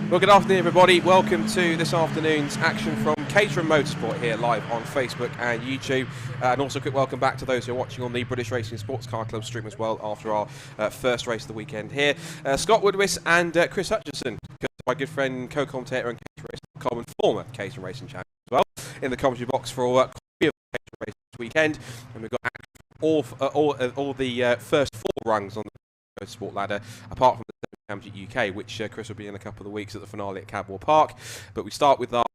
Well, good afternoon, everybody. Welcome to this afternoon's action from Caterham Motorsport here live on Facebook and YouTube. And also a quick welcome back to those who are watching on the British Racing Sports Car Club stream as well after our first race of the weekend here. Scott Woodwis and Chris Hutchinson, my good friend, co-commentator and Caterham and former Caterham Racing champion as well, in the commentary box for all Caterham race this weekend. And we've got all the first four rungs on the Motorsport ladder, apart from the Championship UK, which Chris will be in a couple of weeks at the finale at Cadwell Park. But we start with our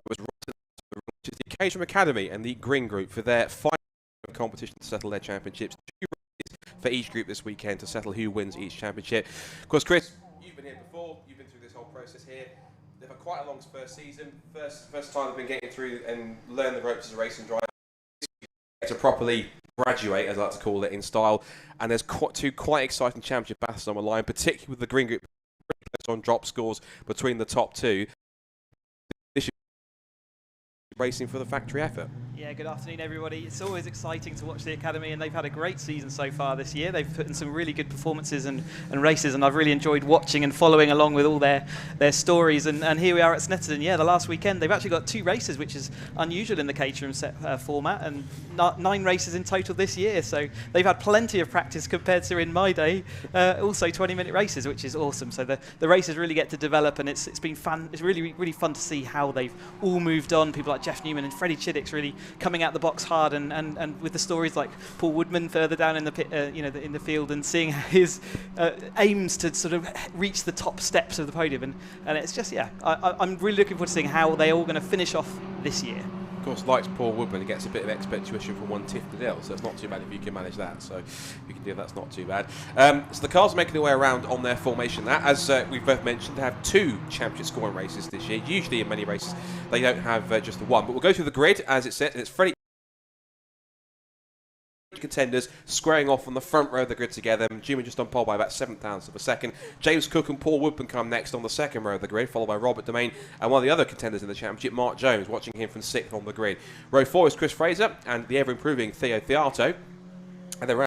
drivers, which is the Caterham Academy and the Green Group for their final competition to settle their championships. 2 races for each group this weekend to settle who wins each championship. Of course, Chris, you've been here before. You've been through this whole process here. They've had quite a long first season. First time they've been getting through and learn the ropes as a racing driver. To properly graduate, as I like to call it, in style, and there's two quite exciting championship battles on the line, particularly with the Green Group on drop scores between the top two. This is racing for the factory effort. Yeah, good afternoon, everybody. It's always exciting to watch the Academy, and they've had a great season so far this year. They've put in some really good performances and races, and I've really enjoyed watching and following along with all their stories. And here we are at Snetterton. Yeah, the last weekend, they've actually got 2 races, which is unusual in the Caterham format, and 9 races in total this year. So they've had plenty of practice compared to in my day. Also 20-minute races, which is awesome. So the races really get to develop, and it's been fun. It's really, really fun to see how they've all moved on. People like Jeff Newman and Freddie Chiddick's really coming out the box hard, and with the stories like Paul Woodman further down in the pit, in the field, and seeing his aims to sort of reach the top steps of the podium, and it's just I'm really looking forward to seeing how they're all going to finish off this year. Of course, like Paul Woodman, he gets a bit of expert tuition from one Tiff Liddell, so it's not too bad if you can manage that. So if you can do that's not too bad. So the cars are making their way around on their formation. That, as we've both mentioned, they have 2 championship scoring races this year. Usually in many races they don't have just the one, but we'll go through the grid as it says. It's Freddie contenders squaring off on the front row of the grid together. Gibbons just on pole by about 7,000 of a second. James Cook and Paul Woodman come next on the second row of the grid, followed by Robert Domain and one of the other contenders in the championship, Mark Jones, watching him from 6th on the grid. Row 4 is Chris Fraser and the ever-improving Theo Theato. And then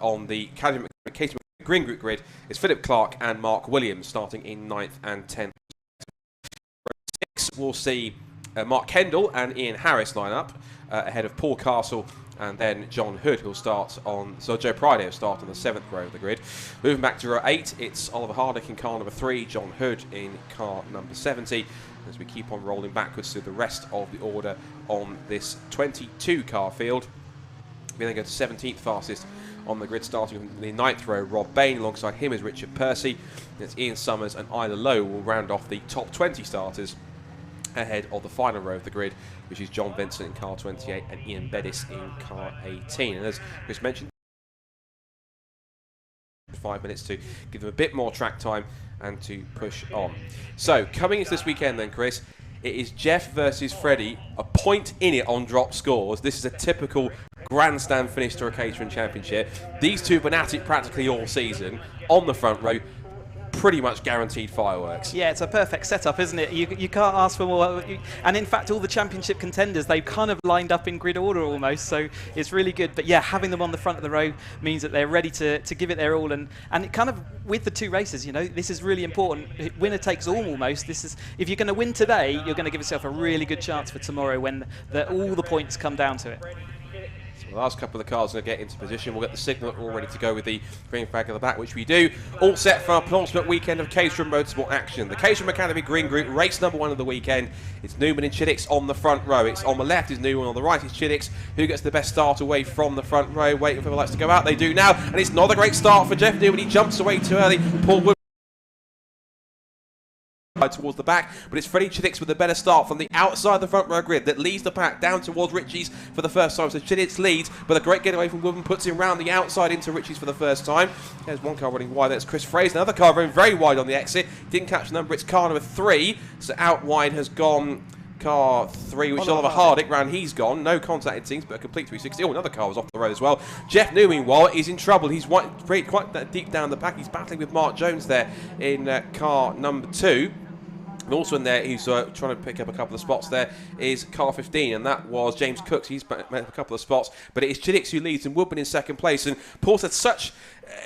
on the Caterham Green Group grid is Philip Clark and Mark Williams, starting in 9th and 10th. Row 6 will see Mark Kendall and Ian Harris line up ahead of Paul Castle and then John Hood, who'll start on, so Joe Pride will start on the 7th row of the grid. Moving back to row 8, it's Oliver Hardick in car number 3, John Hood in car number 70, as we keep on rolling backwards through the rest of the order on this 22 car field. We then go to 17th fastest on the grid, starting from the 9th row, Rob Bain. Alongside him is Richard Percy. It's Ian Summers and Isla Lowe will round off the top 20 starters ahead of the final row of the grid, which is John Vincent in car 28 and Ian Bettis in car 18. And as Chris mentioned, 5 minutes to give them a bit more track time and to push on. So coming into this weekend then, Chris, it is Jeff versus Freddie, a point in it on drop scores. This is a typical grandstand finish to a Caterham Championship. These two have been at it practically all season on the front row. Pretty much guaranteed fireworks. Yeah, it's a perfect setup, isn't it? You can't ask for more. And in fact, all the championship contenders, they've kind of lined up in grid order almost, so it's really good. But yeah, having them on the front of the row means that they're ready to give it their all. And it kind of, with the 2 races, this is really important. Winner takes all almost. This is, if you're going to win today, you're going to give yourself a really good chance for tomorrow when all the points come down to it. The last couple of the cars are going to get into position. We'll get the signal all ready to go with the green flag at the back, which we do. All set for our penultimate weekend of Caterham Motorsport action. The Caterham Academy Green Group, race number 1 of the weekend. It's Newman and Chiddick's on the front row. It's on the left is Newman, on the right is Chiddick's. Who gets the best start away from the front row? Waiting for whoever likes to go out. They do now, and it's not a great start for Jeff Newman. He jumps away too early. Paul Wood towards the back, but it's Freddie Chiddick's with a better start from the outside the front row grid that leads the pack down towards Ritchie's for the first time. So Chiddick's leads, but a great getaway from Woodman puts him round the outside into Ritchie's for the first time. There's one car running wide, that's Chris Fraser. Another car running very wide on the exit. Didn't catch the number, it's car number 3. So out wide has gone car 3, which is Oliver Hardick. Round he's gone. No contact it seems, but a complete 360. Oh, another car was off the road as well. Jeff Newman, meanwhile, is in trouble. He's quite deep down the pack. He's battling with Mark Jones there in car number 2. And also in there, he's trying to pick up a couple of spots there, is car 15, and that was James Cooks. He's made up a couple of spots, but it is Chiddick's who leads and Woodman in second place. And Paul had such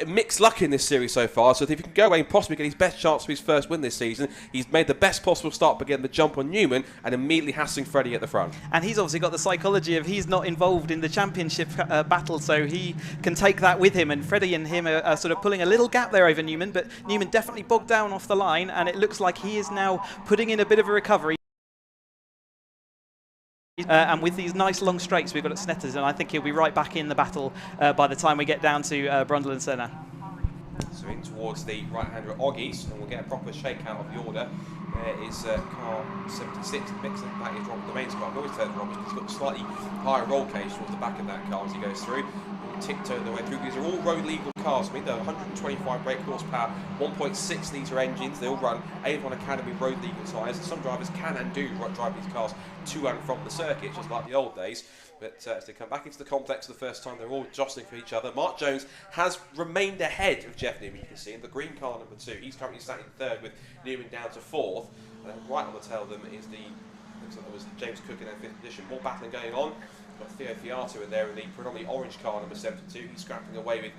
mixed luck in this series so far, so if he can go away and possibly get his best chance for his first win this season, he's made the best possible start by getting the jump on Newman and immediately hassling Freddie at the front. And he's obviously got the psychology of he's not involved in the championship battle, so he can take that with him, and Freddie and him are sort of pulling a little gap there over Newman, but Newman definitely bogged down off the line, and it looks like he is now putting in a bit of a recovery. And with these nice long straights we've got at Snetterton, I think he'll be right back in the battle by the time we get down to Brundle and Senna. So in towards the right-hander at Oggies, and we'll get a proper shakeout of the order. There is car 76, mixing back is Robert, the main car. I always tell Robert because he's got a slightly higher roll cage towards the back of that car as he goes through. Tiptoe their way through. These are all road legal cars. I mean, they're 125 brake horsepower, 1.6 litre engines. They all run Avon Academy road legal tyres. Some drivers can and do drive these cars to and from the circuit, just like the old days. But as they come back into the complex for the first time, they're all jostling for each other. Mark Jones has remained ahead of Jeff Newman, you can see, in the green car number 2. He's currently sat in 3rd with Newman down to 4th. And right on the tail of them is looks like there was James Cook in their 5th position. More battling going on. Got Theo Fiato in there in the predominantly orange car number 72. He's scrapping away with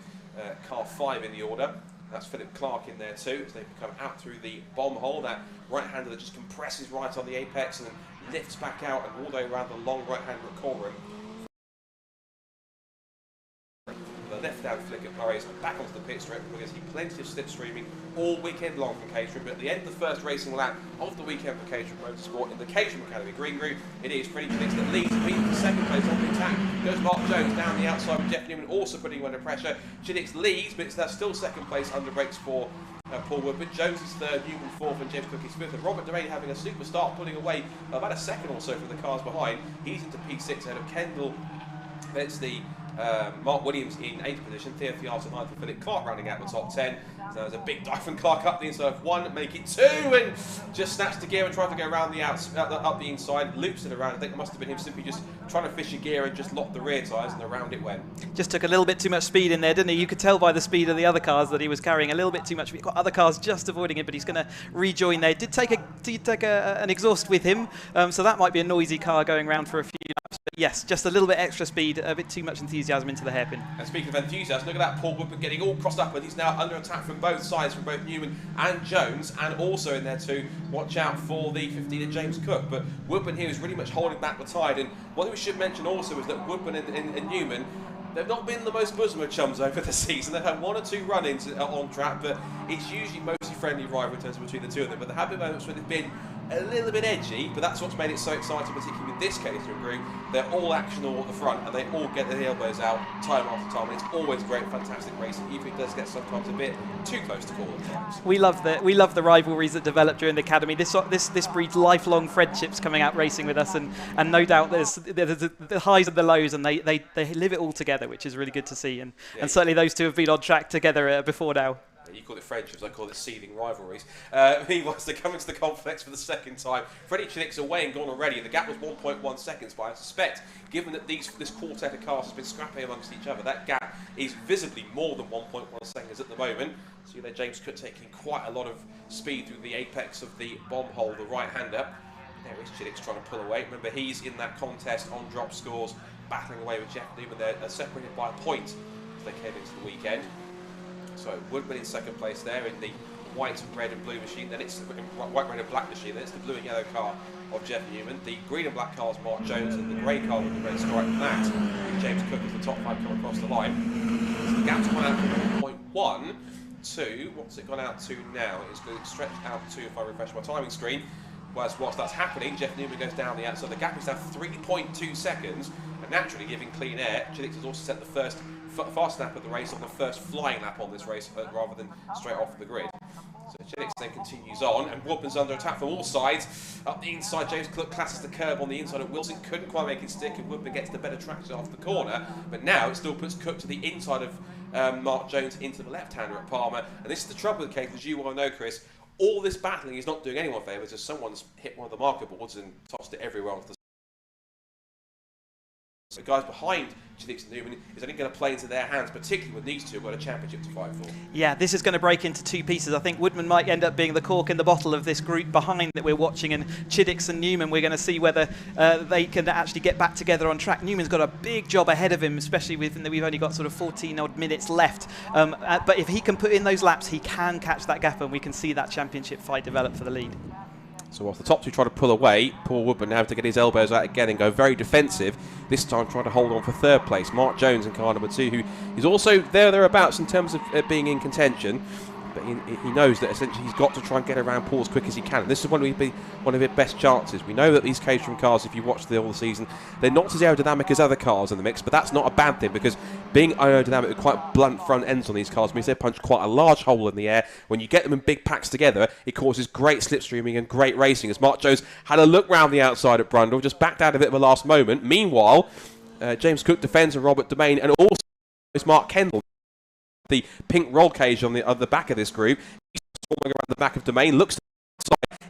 car 5 in the order. That's Philip Clark in there too, as they come out through the bomb hole. That right-hander that just compresses right on the apex and lifts back out and all the way around the long right-hander at Coram. The left-hand flick at Murray's and back onto the pit strip. We're going to see plenty of slipstreaming all weekend long from Caterham. But at the end of the first racing lap of the weekend for Caterham Motorsport in the Caterham Academy Green Group, it is Freddie Gibbons that leads, beating the second place on the attack. Goes Mark Jones down the outside with Jeff Newman also putting him under pressure. Gibbons leads, but that's still second place under brakes for Paul Woodward. Jones is 3rd, Newman 4th, and James Cook is 5th. And Robert Doraine having a super start, pulling away about a second or so from the cars behind. He's into P6 ahead of Kendall. That's the Mark Williams in 8th position, Theo Fiato 9th, and Philip Clark rounding out the top 10. So there's a big dive from Clark up the inside of 1, make it 2, and just snatched the gear and tried to go around the up the inside, loops it around. I think it must have been him simply just trying to fish a gear and just lock the rear tyres, and around it went. Just took a little bit too much speed in there, didn't he? You could tell by the speed of the other cars that he was carrying a little bit too much. We've got other cars just avoiding it, but he's going to rejoin there. Did take an exhaust with him, so that might be a noisy car going around for a few laps. But yes, just a little bit extra speed, a bit too much enthusiasm into the hairpin. And speaking of enthusiasm, look at that Paul Woodward getting all crossed up, and he's now under attack from both sides, from both Newman and Jones, and also in there too, watch out for the 15 of James Cook. But Woodman here is really much holding back the tide, and one thing we should mention also is that Woodman and Newman, they've not been the most bosom of chums over the season. They've had 1 or 2 run-ins on track, but it's usually mostly friendly rivalry in terms of between the two of them. But there have been moments where they've been a little bit edgy, but that's what's made it so exciting, particularly with this Caterham group. They're all action all at the front, and they all get their elbows out time after time, and it's always great, fantastic racing, even if it does get sometimes a bit too close to call at times. We love the rivalries that develop during the academy. This breeds lifelong friendships coming out racing with us, and no doubt there's the highs and the lows, and they live it all together, which is really good to see. And certainly those two have been on track together before now. You call it friendships, I call it seething rivalries. Meanwhile, they're coming to the complex for the second time. Freddie Chinick's away and gone already. The gap was 1.1 seconds, but I suspect, given that this quartet of cars has been scrapping amongst each other, that gap is visibly more than 1.1 seconds at the moment. So there, James Cook taking quite a lot of speed through the apex of the bomb hole, the right-hander. There is Chinick's trying to pull away. Remember, he's in that contest on drop scores, battling away with Jeff Newman. They're separated by a point as they came into the weekend. So Woodman in second place there in the white, red and blue machine. Then it's the white, red and black machine. Then it's the blue and yellow car of Jeff Newman. The green and black car is Mark Jones, and the grey car with the red stripe from that with James Cook as the top 5 come across the line. So the gap's gone out from 1.1 to, what's it gone out to now? It's going to stretch out to, if I refresh my timing screen, whilst that's happening, Jeff Newman goes down the outside. The gap is now 3.2 seconds, and naturally giving clean air. Chinick has also set the first fast lap of the race on the first flying lap on this race rather than straight off the grid. So Chinick then continues on, and Woodman's under attack from all sides. Up the inside, James Cook classes the curb on the inside of Wilson, couldn't quite make it stick, and Woodman gets the better traction off the corner, but now it still puts Cook to the inside of Mark Jones into the left-hander at Palmer. And this is the trouble with the case, as you well know, Chris. All this battling is not doing anyone favours, as someone's hit one of the marker boards and tossed it everywhere onto the the guys behind Gibbons and Newman is only going to play into their hands, particularly when these two have got a championship to fight for. Yeah, this is going to break into two pieces. I think Woodman might end up being the cork in the bottle of this group behind that we're watching, and Gibbons and Newman, we're going to see whether they can actually get back together on track. Newman's got a big job ahead of him, especially with we've only got sort of 14 odd minutes left. But if he can put in those laps, he can catch that gap, and we can see that championship fight develop for the lead. So whilst the top two try to pull away, Paul Woodman now to get his elbows out again and go very defensive, this time trying to hold on for third place. Mark Jones in car number 2, who is also thereabouts in terms of being in contention. But he knows that essentially he's got to try and get around Paul as quick as he can. And this is one of his best chances. We know that these Caterham cars, if you watch all the season, they're not as aerodynamic as other cars in the mix, but that's not a bad thing, because being aerodynamic with quite blunt front ends on these cars means they punch quite a large hole in the air. When you get them in big packs together, it causes great slipstreaming and great racing, as Mark Jones had a look round the outside at Brundle, just backed out of it at the last moment. Meanwhile, James Cook defends and Robert Domain, and also Mark Kendall, the pink roll cage on the back of this group. He's swarming around the back of Domain, looks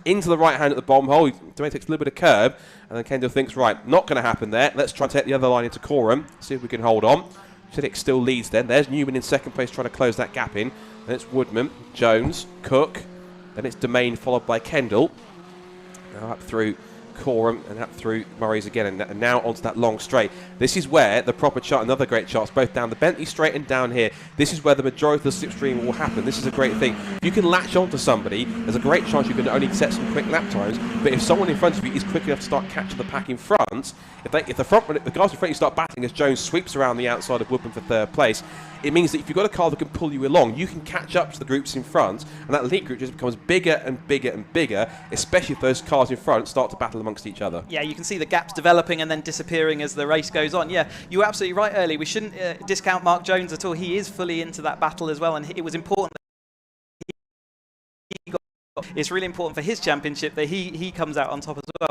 into the right hand at the bomb hole. Domain takes a little bit of curb, and then Kendall thinks, right, not going to happen there. Let's try to take the other line into Coram, see if we can hold on. Gibbons still leads then. There's Newman in second place trying to close that gap in. Then it's Woodman, Jones, Cook. Then it's Domain followed by Kendall. Now up through Coram and up through Murray's again, and now onto that long straight. This is where the proper chart, another great charts, both down the Bentley straight and down here. This is where the majority of the slipstream will happen. This is a great thing. If you can latch onto somebody, there's a great chance you can only set some quick lap times, but if someone in front of you is quick enough to start catching the pack in front, if the guys in front of you start battling as Jones sweeps around the outside of Woodman for third place, it means that if you've got a car that can pull you along, you can catch up to the groups in front, and that lead group just becomes bigger and bigger and bigger, especially if those cars in front start to battle amongst each other. Yeah, you can see the gaps developing and then disappearing as the race goes on. Yeah, you were absolutely right early. We shouldn't discount Mark Jones at all. He is fully into that battle as well, and it was important that he got, it's really important for his championship that he comes out on top as well.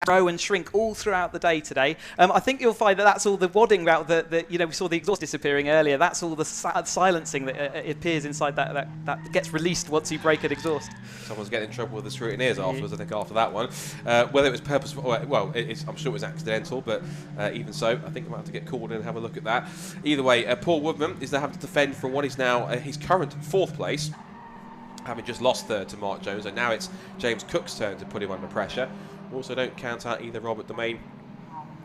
Grow and shrink all throughout the day today. I think you'll find that that's all the wadding route that we saw the exhaust disappearing earlier. That's all the silencing that appears inside that gets released once you break an exhaust. Someone's getting in trouble with the scrutineers afterwards, I think, after that one. Whether it was purposeful, well, I'm sure it was accidental, but even so, I think I might have to get called in and have a look at that. Either way, Paul Woodman is now having to defend from what is now his current fourth place, having just lost third to Mark Jones, and now it's James Cook's turn to put him under pressure. Also, don't count out either Robert Domain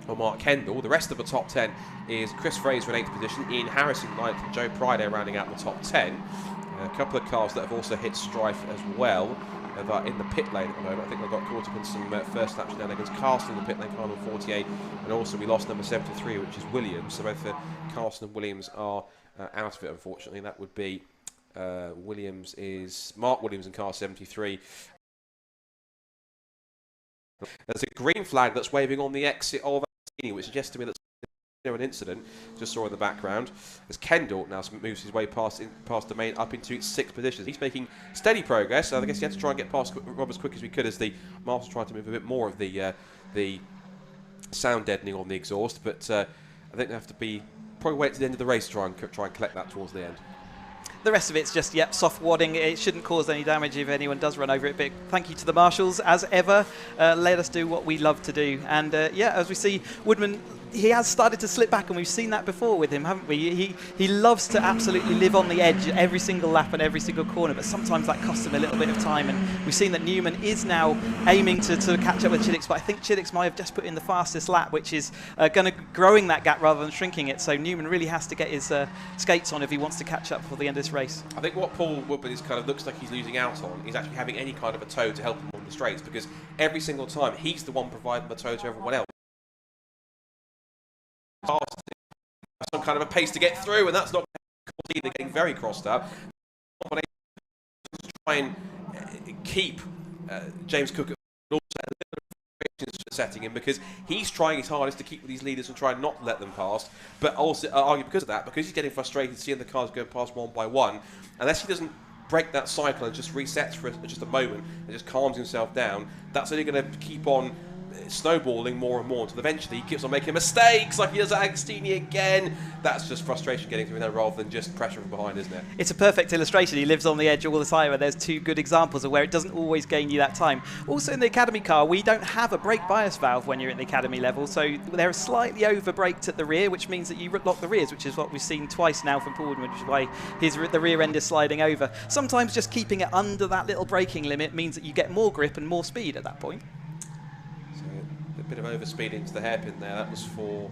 or Mark Kendall. The rest of the top 10 is Chris Fraser in 8th position, Ian Harrison 9th, and Joe Priday rounding out the top 10. A couple of cars that have also hit strife as well are in the pit lane at the moment. I think they got caught up in some first lap shenanigans. Carson in the pit lane, car number 48, and also we lost number 73, which is Williams. So both Carson and Williams are out of it, unfortunately. That would be Mark Williams in car 73. There's a green flag that's waving on the exit of Alpine, which suggests to me that an incident. Just saw in the background as Kendall now moves his way past Domain up into 6th position. He's making steady progress. So I guess he had to try and get past Rob as quick as we could as the Masters tried to move a bit more of the sound deadening on the exhaust. But I think they have to probably wait to the end of the race to try and collect that towards the end. The rest of it's just, soft wadding. It shouldn't cause any damage if anyone does run over it. But thank you to the marshals, as ever. Let us do what we love to do. And, as we see, Woodman, he has started to slip back, and we've seen that before with him, haven't we? He loves to absolutely live on the edge every single lap and every single corner, but sometimes that costs him a little bit of time. And we've seen that Newman is now aiming to catch up with Gibbons, but I think Gibbons might have just put in the fastest lap, which is growing that gap rather than shrinking it. So Newman really has to get his skates on if he wants to catch up before the end of this race. I think what Paul Woodman is kind of looks like he's losing out on is actually having any kind of a tow to help him on the straights, because every single time he's the one providing the tow to everyone else. Some kind of a pace to get through, and that's not either, getting very crossed up. To try and keep James Cook at setting him, because he's trying his hardest to keep with these leaders and try not to let them pass, but also argue because of that, because he's getting frustrated seeing the cars go past one by one, unless he doesn't break that cycle and just resets for just a moment and just calms himself down, that's only going to keep on snowballing more and more until eventually he keeps on making mistakes, like he does at Agostini again. That's just frustration getting through there rather than just pressure from behind, isn't it? It's a perfect illustration. He lives on the edge all the time, and there's two good examples of where it doesn't always gain you that time. Also in the Academy car, we don't have a brake bias valve when you're at the Academy level, so they're slightly over-braked at the rear, which means that you lock the rears, which is what we've seen twice now from Paul Woodman, which is why the rear end is sliding over. Sometimes just keeping it under that little braking limit means that you get more grip and more speed at that point. So a bit of overspeed into the hairpin there. That was for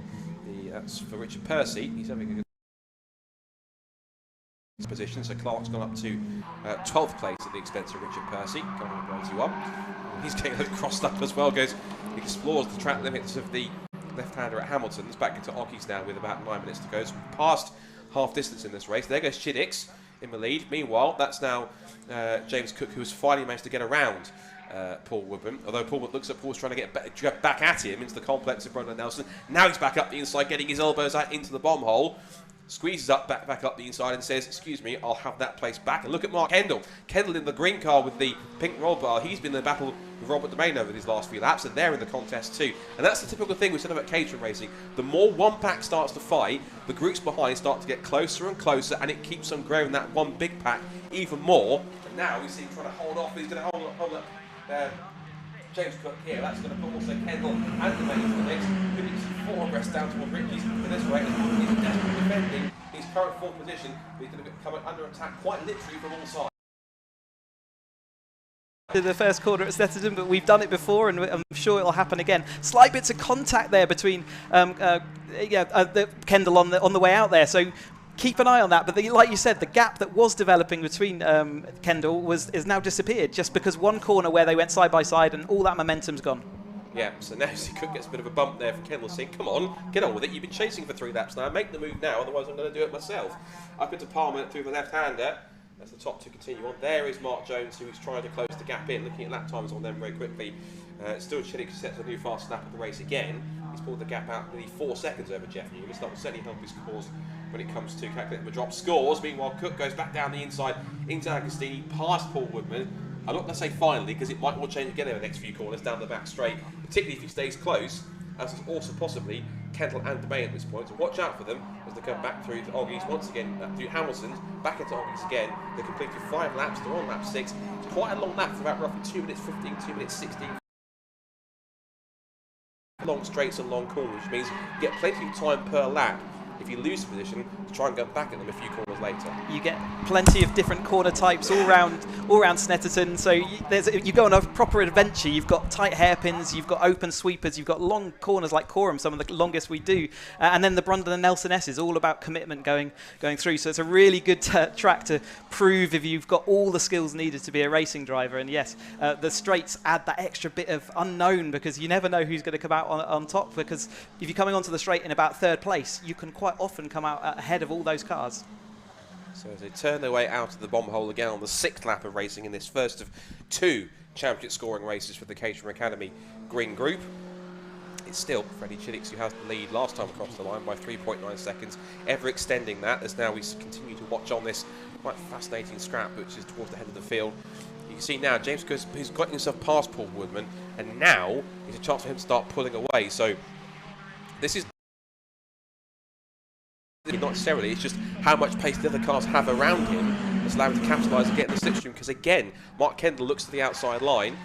Richard Percy. He's having a good position, so Clark's gone up to 12th place at the expense of Richard Percy, going on 81. He's getting crossed up as well, he explores the track limits of the left-hander at Hamilton's, back into Ockies now with about 9 minutes to go. So past half distance in this race. There goes Chiddix in the lead. Meanwhile, that's now James Cook, who has finally managed to get around Paul Woodman, although Paul looks at Paul's trying to get back at him into the complex of Brendan Nelson. Now he's back up the inside, getting his elbows out into the bomb hole. Squeezes up back up the inside and says, excuse me, I'll have that place back. And look at Mark Kendall. Kendall in the green car with the pink roll bar. He's been in the battle with Robert Domain over these last few laps, and they're in the contest too. And that's the typical thing we said about Caterham racing. The more one pack starts to fight, the groups behind start to get closer and closer, and it keeps on growing that one big pack even more. And now we see him trying to hold off. He's going to hold up James Cook here. That's going to put also Kendall and Domain into the mix. Could 4 abreast down towards Ritchie's in this way. He's desperately defending his current form position, but he's going to come under attack quite literally from all sides. The first corner at Snetterton, but we've done it before, and I'm sure it'll happen again. Slight bits of contact there between Kendall on the way out there, so keep an eye on that. But like you said, the gap that was developing between Kendall is now disappeared, just because one corner where they went side by side and all that momentum's gone. Yeah, so now Cook gets a bit of a bump there for Kendall, saying, come on, get on with it. You've been chasing for 3 laps now. Make the move now, otherwise I'm going to do it myself. Up into Palmer through the left-hander. That's the top to continue on. There is Mark Jones, who is trying to close the gap in. Looking at lap times on them very quickly. Still Chiddick sets a new fast lap of the race again. He's pulled the gap out nearly 4 seconds over Jeff Newman. That will certainly help his cause when it comes to calculating the drop scores. Meanwhile, Cook goes back down the inside into Agostini, past Paul Woodman. I'm not going to say finally, because it might all change again over the next few corners down the back straight, particularly if he stays close, as is also possibly Kendall and Domain at this point. So watch out for them as they come back through to Oggies once again, through Hamilton's, back into Oggies again. They completed 5 laps, they're on lap 6. It's quite a long lap for about roughly 2 minutes 15, 2 minutes 16. Long straights and long corners, which means you get plenty of time per lap if you lose the position to try and go back at them a few corners later. You get plenty of different corner types all round Snetterton, so you go on a proper adventure. You've got tight hairpins, you've got open sweepers, you've got long corners like Coram, some of the longest we do, and then the Brundle and Nelson S is all about commitment going through. So it's a really good track to prove if you've got all the skills needed to be a racing driver. And yes, the straights add that extra bit of unknown, because you never know who's going to come out on top, because if you're coming onto the straight in about 3rd place, you can quite often come out ahead of all those cars. So as they turn their way out of the bomb hole again on the 6th lap of racing in this first of 2 championship scoring races for the Caterham Academy Green Group, it's still Freddie Chiddix who has the lead last time across the line by 3.9 seconds, ever extending that as now we continue to watch on this quite fascinating scrap, which is towards the head of the field. You can see now James Cook has got himself past Paul Woodman, and now it's a chance for him to start pulling away. So this is not necessarily, it's just how much pace the other cars have around him that's allowing him to capitalise and get in the slipstream, because again, Mark Kendall looks to the outside line,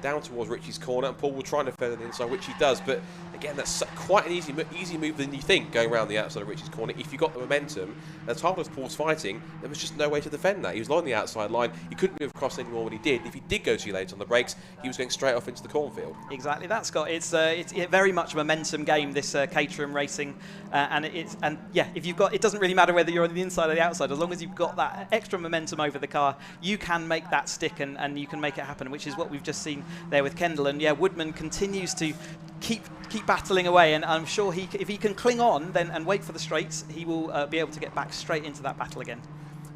down towards Richie's corner, and Paul will try and defend the inside, which he does, but again, that's quite an easy move than you think, going around the outside of Richie's corner. If you got the momentum, as hard as Paul's fighting, there was just no way to defend that. He was along the outside line, he couldn't move across anymore when he did. If he did go too late on the brakes, he was going straight off into the cornfield. Exactly that, Scott. It's very much a momentum game, this Caterham racing, and yeah, if you've got, it doesn't really matter whether you're on the inside or the outside, as long as you've got that extra momentum over the car, you can make that stick and you can make it happen, which is what we've just seen there with Kendall. And yeah, Woodman continues to keep battling away, and I'm sure if he can cling on then and wait for the straights, he will be able to get back straight into that battle again.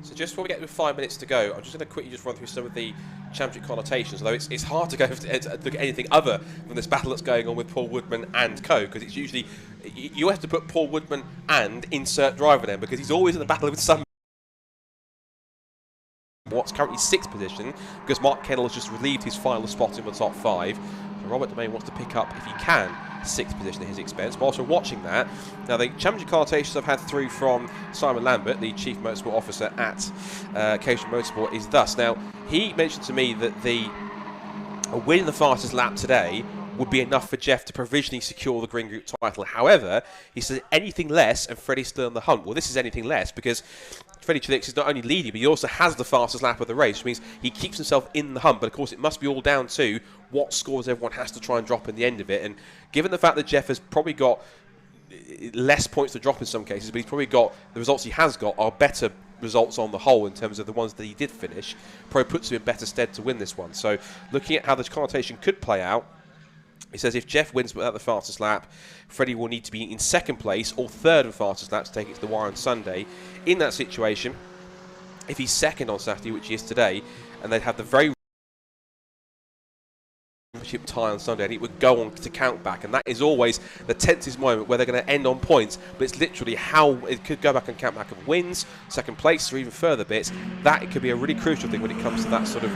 So just before we get with 5 minutes to go, I'm just going to quickly just run through some of the championship connotations, although it's hard to go to look at anything other than this battle that's going on with Paul Woodman and co, because it's usually, you have to put Paul Woodman and insert driver then, because he's always in the battle with some what's currently 6th position, because Mark Kennel has just relieved his final spot in the top 5. So Robert Domain wants to pick up, if he can, 6th position at his expense. Whilst we're watching that, now the championship quotations I've had through from Simon Lambert, the Chief Motorsport Officer at Caterham Motorsport, is thus. Now, he mentioned to me that a win in the fastest lap today would be enough for Jeff to provisionally secure the Green Group title. However, he said anything less and Freddie's still in the hunt. Well, this is anything less because Freddie Chidix is not only leading, but he also has the fastest lap of the race, which means he keeps himself in the hunt. But of course, it must be all down to what scores everyone has to try and drop in the end of it. And given the fact that Jeff has probably got less points to drop in some cases, but he's probably got the results he has got are better results on the whole in terms of the ones that he did finish, probably puts him in better stead to win this one. So looking at how this connotation could play out, he says if Jeff wins without the fastest lap, Freddie will need to be in 2nd place or 3rd and fastest lap to take it to the wire on Sunday. In that situation, if he's 2nd on Saturday, which he is today, and they'd have the very tie on Sunday, and it would go on to count back, and that is always the tensest moment where they're going to end on points, but it's literally how it could go back and count back of wins, 2nd place, or even further bits. That it could be a really crucial thing when it comes to that sort of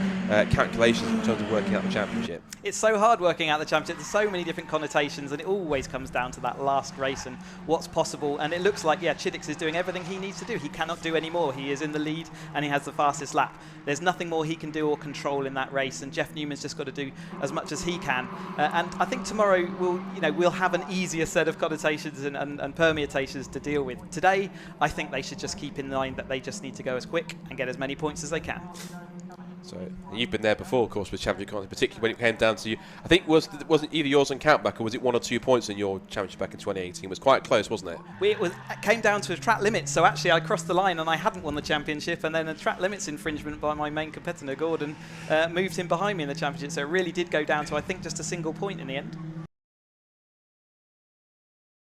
calculations in terms of working out the championship. It's so hard working out the championship. There's so many different connotations, and it always comes down to that last race and what's possible. And it looks like, yeah, Chidix is doing everything he needs to do. He cannot do any more. He is in the lead, and he has the fastest lap. There's nothing more he can do or control in that race, and Jeff Newman's just got to do as much as he can. And I think tomorrow we'll have an easier set of connotations and permutations to deal with. Today, I think they should just keep in mind that they just need to go as quick and get as many points as they can. So you've been there before, of course, with championship content, particularly when it came down to you. I think wasn't either yours on countback, or was it 1 or 2 points in your championship back in 2018? It was quite close, wasn't it? It came down to a track limit. So actually, I crossed the line and I hadn't won the championship, and then a track limits infringement by my main competitor, Gordon, moved him behind me in the championship. So it really did go down to, I think, just a single point in the end.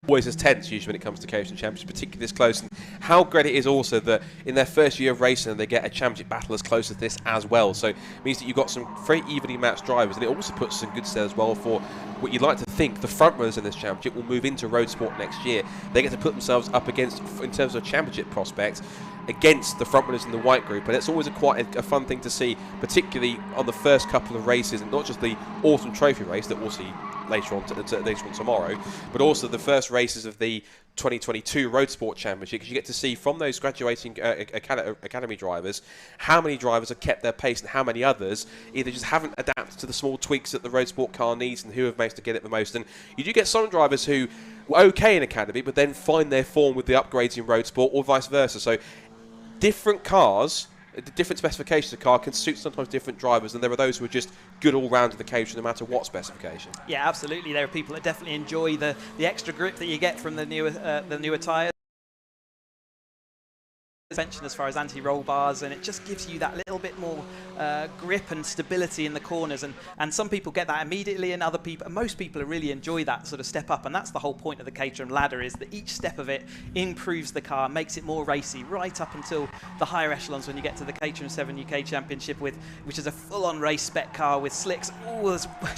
Always as tense usually when it comes to Caterham Championship, particularly this close. And how great it is also that in their first year of racing they get a championship battle as close as this as well. So it means that you've got some very evenly matched drivers, and it also puts us in good stead as well for what you'd like to think the front runners in this championship will move into Roadsport next year. They get to put themselves up against, in terms of championship prospects, against the front runners in the white group, and it's always quite a fun thing to see, particularly on the first couple of races, and not just the Autumn Trophy race that we'll see later on tomorrow, but also the first races of the 2022 Roadsport Championship, because you get to see from those graduating academy drivers how many drivers have kept their pace and how many others either just haven't adapted to the small tweaks that the Roadsport car needs and who have managed to get it the most. And you do get some drivers who were okay in academy but then find their form with the upgrades in Roadsport, or vice versa. So different cars, different specifications of car can suit sometimes different drivers, and there are those who are just good all round in the Caterham no matter what specification. Yeah, absolutely. There are people that definitely enjoy the extra grip that you get from the newer tyres. Suspension as far as anti-roll bars, and it just gives you that little bit more grip and stability in the corners, and some people get that immediately, and most people really enjoy that sort of step up, and that's the whole point of the Caterham ladder, is that each step of it improves the car, makes it more racy, right up until the higher echelons when you get to the Caterham 7 UK Championship, which is a full-on race spec car with slicks.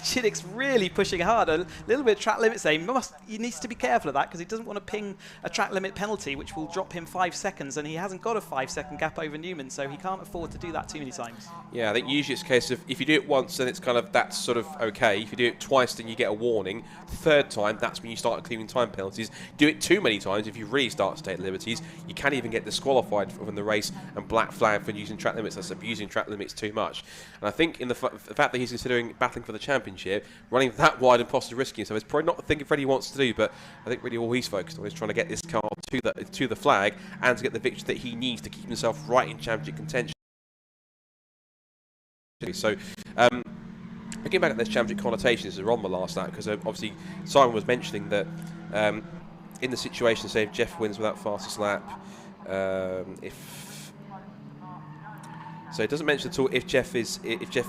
Chiddick's really pushing hard. A little bit of track limits there. He needs to be careful of that, because he doesn't want to ping a track limit penalty, which will drop him 5 seconds, and he hasn't got a 5-second gap over Newman, so he can't afford to do that too many times. Yeah, I think usually it's a case of if you do it once, then it's kind of that's sort of okay. If you do it twice, then you get a warning. Third time, that's when you start accruing time penalties. Do it too many times, if you really start to take liberties, you can even get disqualified from the race and black flag for using track limits. That's abusing track limits too much. And I think in the fact that he's considering battling for the championship, running that wide and possibly risking himself, is probably not the thing Freddie wants to do. But I think really all he's focused on is trying to get this car to the flag and to get the victory that he needs to keep himself right in championship contention. So, looking back at this championship connotations, are on the last lap, because obviously Simon was mentioning that in the situation, say if Jeff wins without fastest lap, so it doesn't mention at all if Jeff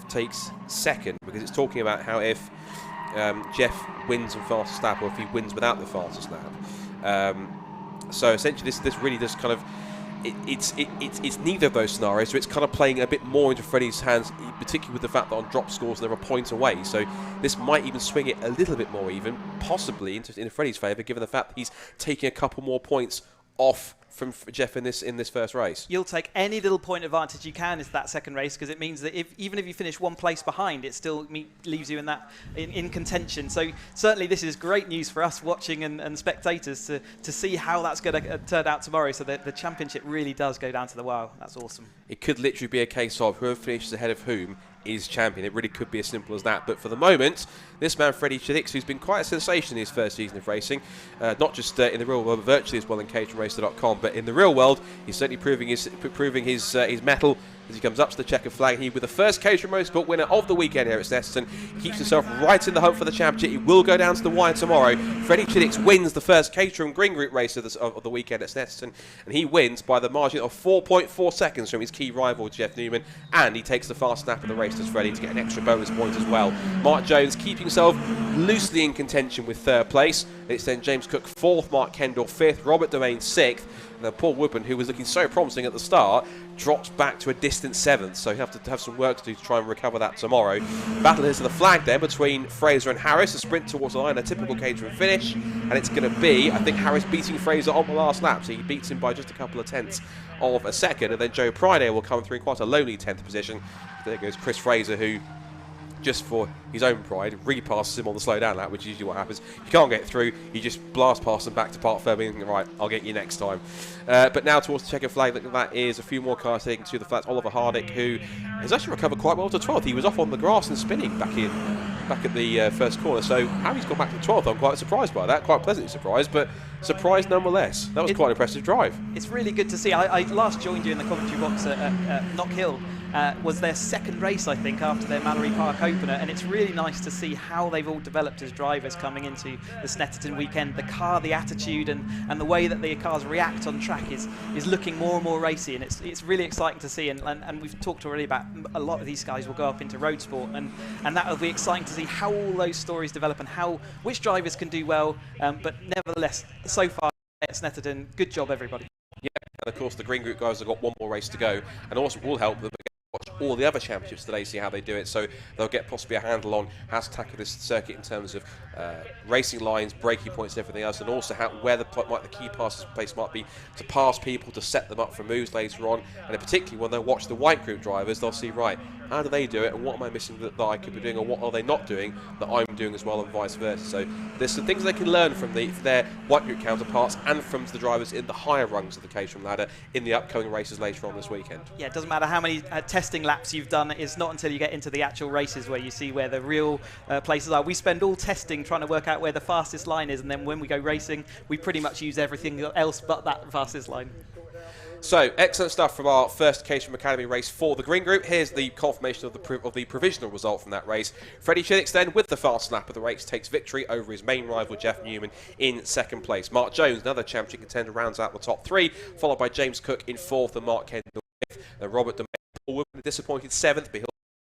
takes second, because it's talking about how if Jeff wins on fastest lap, or if he wins without the fastest lap. So essentially, this really does kind of. It's neither of those scenarios, so it's kind of playing a bit more into Freddie's hands, particularly with the fact that on drop scores they're a point away. So this might even swing it a little bit more, even possibly in Freddie's favour, given the fact that he's taking a couple more points off from Jeff in this first race. You'll take any little point advantage you can into that second race, because it means that even if you finish one place behind, it still leaves you in contention. So certainly this is great news for us watching and spectators to see how that's going to turn out tomorrow. So the championship really does go down to the wire. That's awesome. It could literally be a case of whoever finishes ahead of whom is champion. It really could be as simple as that. But for the moment, this man Freddie Chidix, who's been quite a sensation in his first season of racing, not just in the real world, but virtually as well in CaterhamRacer.com, but in the real world, he's certainly proving his mettle as he comes up to the checkered flag. He, with the first Caterham Motorsport winner of the weekend here at Snetterton, keeps himself right in the hunt for the championship. He will go down to the wire tomorrow. Freddie Chidix wins the first Caterham Green Group race of the weekend at Snetterton, and he wins by the margin of 4.4 seconds from his key rival Jeff Newman, and he takes the fast snap of the race, does Freddie, to get an extra bonus point as well. Mark Jones keeping himself loosely in contention with third place. It's then James Cook fourth, Mark Kendall fifth, Robert Domain sixth, and then Paul Woodman, who was looking so promising at the start, drops back to a distant seventh, so you have to have some work to do to try and recover that tomorrow. Battle is to the flag there between Fraser and Harris, a sprint towards the line, a typical Caterham finish, and it's going to be, I think, Harris beating Fraser on the last lap, so he beats him by just a couple of tenths of a second, and then Joe Priday will come through in quite a lonely 10th position. There goes Chris Fraser, who, just for his own pride, repasses him on the slow down lap, which is usually what happens. If you can't get through, you just blast past him back to Park Fairby and right, I'll get you next time. But now towards the checkered flag, that is a few more cars taking to the flats. Oliver Hardick, who has actually recovered quite well to 12th. He was off on the grass and spinning back at the first corner. So how he's gone back to 12th, I'm quite surprised by that. Quite pleasantly surprised, but surprised nonetheless. That was quite an impressive drive. It's really good to see. I last joined you in the commentary box at Knock Hill. Was their second race, I think, after their Mallory Park opener, and it's really nice to see how they've all developed as drivers coming into the Snetterton weekend. The car, the attitude, and the way that the cars react on track is looking more and more racy, and it's really exciting to see. And we've talked already about a lot of these guys will go up into Roadsport, and that will be exciting to see how all those stories develop and which drivers can do well. But nevertheless, so far at Snetterton, good job everybody. Yeah, and of course the Green Group guys have got one more race to go, and also will help them watch all the other championships today, see how they do it, so they'll get possibly a handle on how to tackle this circuit in terms of racing lines, braking points and everything else, and also where the key passes place might be to pass people, to set them up for moves later on. And particularly when they watch the white group drivers, they'll see, right, how do they do it, and what am I missing that I could be doing, or what are they not doing that I'm doing as well, and vice versa. So there's some things they can learn from their white group counterparts and from the drivers in the higher rungs of the Caterham ladder in the upcoming races later on this weekend. Yeah, it doesn't matter how many testing laps you've done, it's not until you get into the actual races where you see where the real places are. We spend all testing trying to work out where the fastest line is, and then when we go racing, we pretty much use everything else but that fastest line. So, excellent stuff from our first Caterham Academy race for the Green Group. Here's the confirmation of the provisional result from that race. Freddie Chidix then, with the fast lap of the race, takes victory over his main rival Jeff Newman in second place. Mark Jones, another championship contender, rounds out the top three, followed by James Cook in fourth and Mark Kendall fifth. And Robert Domain, Paul Woodman, disappointed seventh, but he'll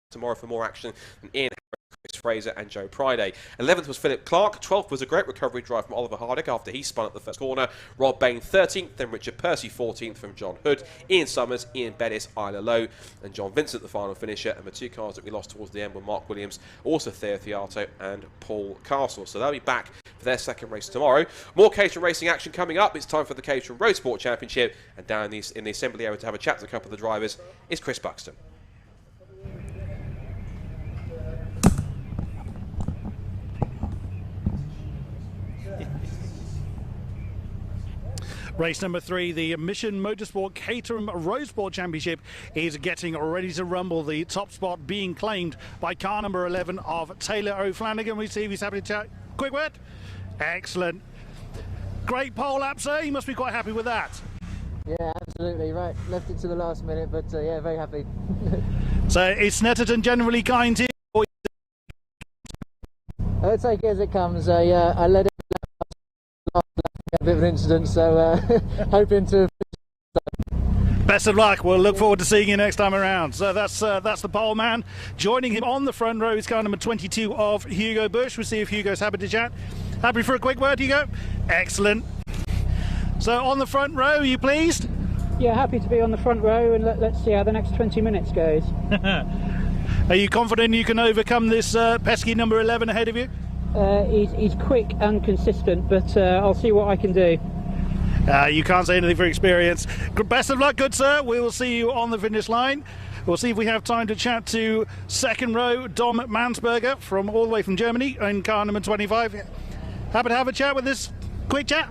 tomorrow for more action than Ian Chris Fraser and Joe Priday. 11th was Philip Clark. 12th was a great recovery drive from Oliver Hardick after he spun at the first corner. Rob Bain 13th, then Richard Percy 14th from John Hood. Ian Summers, Ian Bettis, Isla Lowe, and John Vincent the final finisher. And the two cars that we lost towards the end were Mark Williams, also Theo Theato and Paul Castle. So they'll be back for their second race tomorrow. More Caterham racing action coming up. It's time for the Caterham Roadsport Championship, and down in the assembly area to have a chat to a couple of the drivers is Chris Buxton. Race number 3, the Mission Motorsport Caterham Roadsport Championship is getting ready to rumble. The top spot being claimed by car number 11 of Taylor O'Flanagan. We see if he's happy to chat. Quick word. Excellent. Great pole lap, sir. You must be quite happy with that. Yeah, absolutely. Right. Left it to the last minute, but yeah, very happy. So is Snetterton generally kind to you? I'll take it as it comes. I let it a bit of an incident, so hoping to. Best of luck. We'll look forward to seeing you next time around. So that's the pole man. Joining him on the front row is car number 22 of Hugo Bush. We'll see if Hugo's happy to chat. Happy for a quick word, Hugo? Excellent. So on the front row, are you pleased? Yeah, happy to be on the front row, and let's see how the next 20 minutes goes. Are you confident you can overcome this pesky number 11 ahead of you? He's quick and consistent, but I'll see what I can do. You can't say anything for experience. Best of luck, good sir. We will see you on the finish line. We'll see if we have time to chat to second row Dom Mansberger from all the way from Germany in car number 25. Happy to have a chat with this quick chat.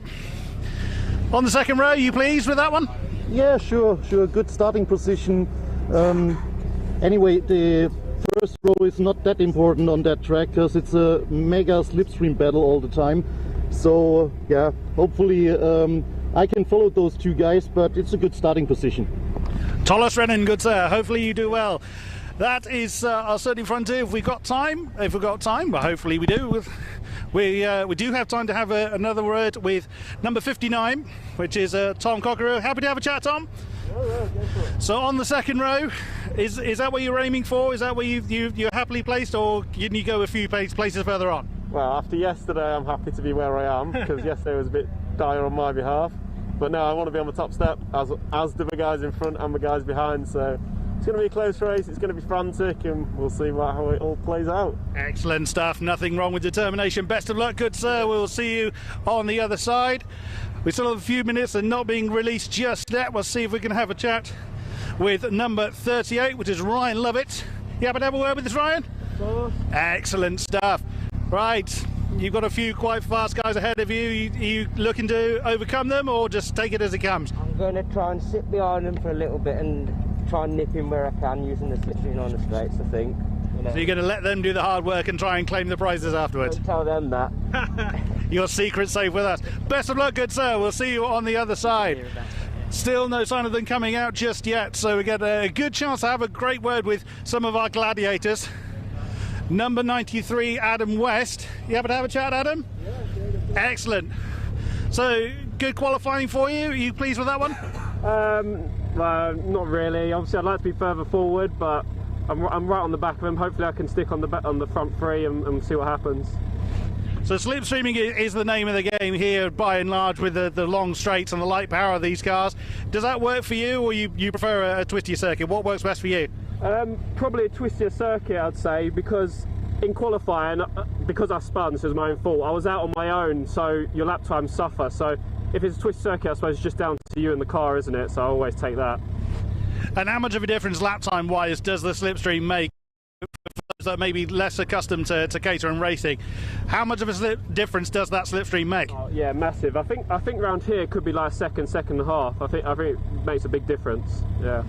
On the second row, you pleased with that one? Yeah, sure. Good starting position. Anyway, the first row is not that important on that track because it's a mega slipstream battle all the time. So yeah, hopefully I can follow those two guys, but it's a good starting position. Thomas Rennen, good sir. Hopefully you do well. That is our starting frontier. If we've got time, but hopefully we do. We do have time to have another word with number 59, which is Tom Cockerell. Happy to have a chat, Tom. Yeah, so on the second row, is that what you're aiming for? Is that where you're happily placed, or can you go a few places further on? Well, after yesterday, I'm happy to be where I am because yesterday was a bit dire on my behalf. But no, I want to be on the top step, as do the guys in front and the guys behind. So it's going to be a close race. It's going to be frantic, and we'll see how it all plays out. Excellent stuff. Nothing wrong with determination. Best of luck, good sir. We'll see you on the other side. We still have a few minutes and not being released just yet. We'll see if we can have a chat with number 38, which is Ryan Lovett. You happen to have a word with this, Ryan? Excellent stuff. Right, you've got a few quite fast guys ahead of you. Are you looking to overcome them, or just take it as it comes? I'm going to try and sit behind them for a little bit and try and nip in where I can using the slipstream on the straights, I think. So you're going to let them do the hard work and try and claim the prizes afterwards? Don't tell them that. Your secret's safe with us. Best of luck, good sir. We'll see you on the other side. Still no sign of them coming out just yet, so we get a good chance to have a great word with some of our gladiators. Number 93, Adam West. You happen to have a chat, Adam? Yeah, sure. Excellent. So, good qualifying for you. Are you pleased with that one? Well, not really. Obviously, I'd like to be further forward, but I'm right on the back of him. Hopefully, I can stick on the front three and see what happens. So slipstreaming is the name of the game here, by and large, with the long straights and the light power of these cars. Does that work for you, or you prefer a twistier circuit? What works best for you? Probably a twistier circuit, I'd say, because in qualifying, because I spun, this is my own fault, I was out on my own, so your lap times suffer. So if it's a twisted circuit, I suppose it's just down to you and the car, isn't it? So I always take that. And how much of a difference lap time wise does the slipstream make for those that may be less accustomed to Caterham racing? How much of a difference does that slipstream make? Oh, yeah, massive. I think round here could be like second and a half. I think it makes a big difference. Yeah.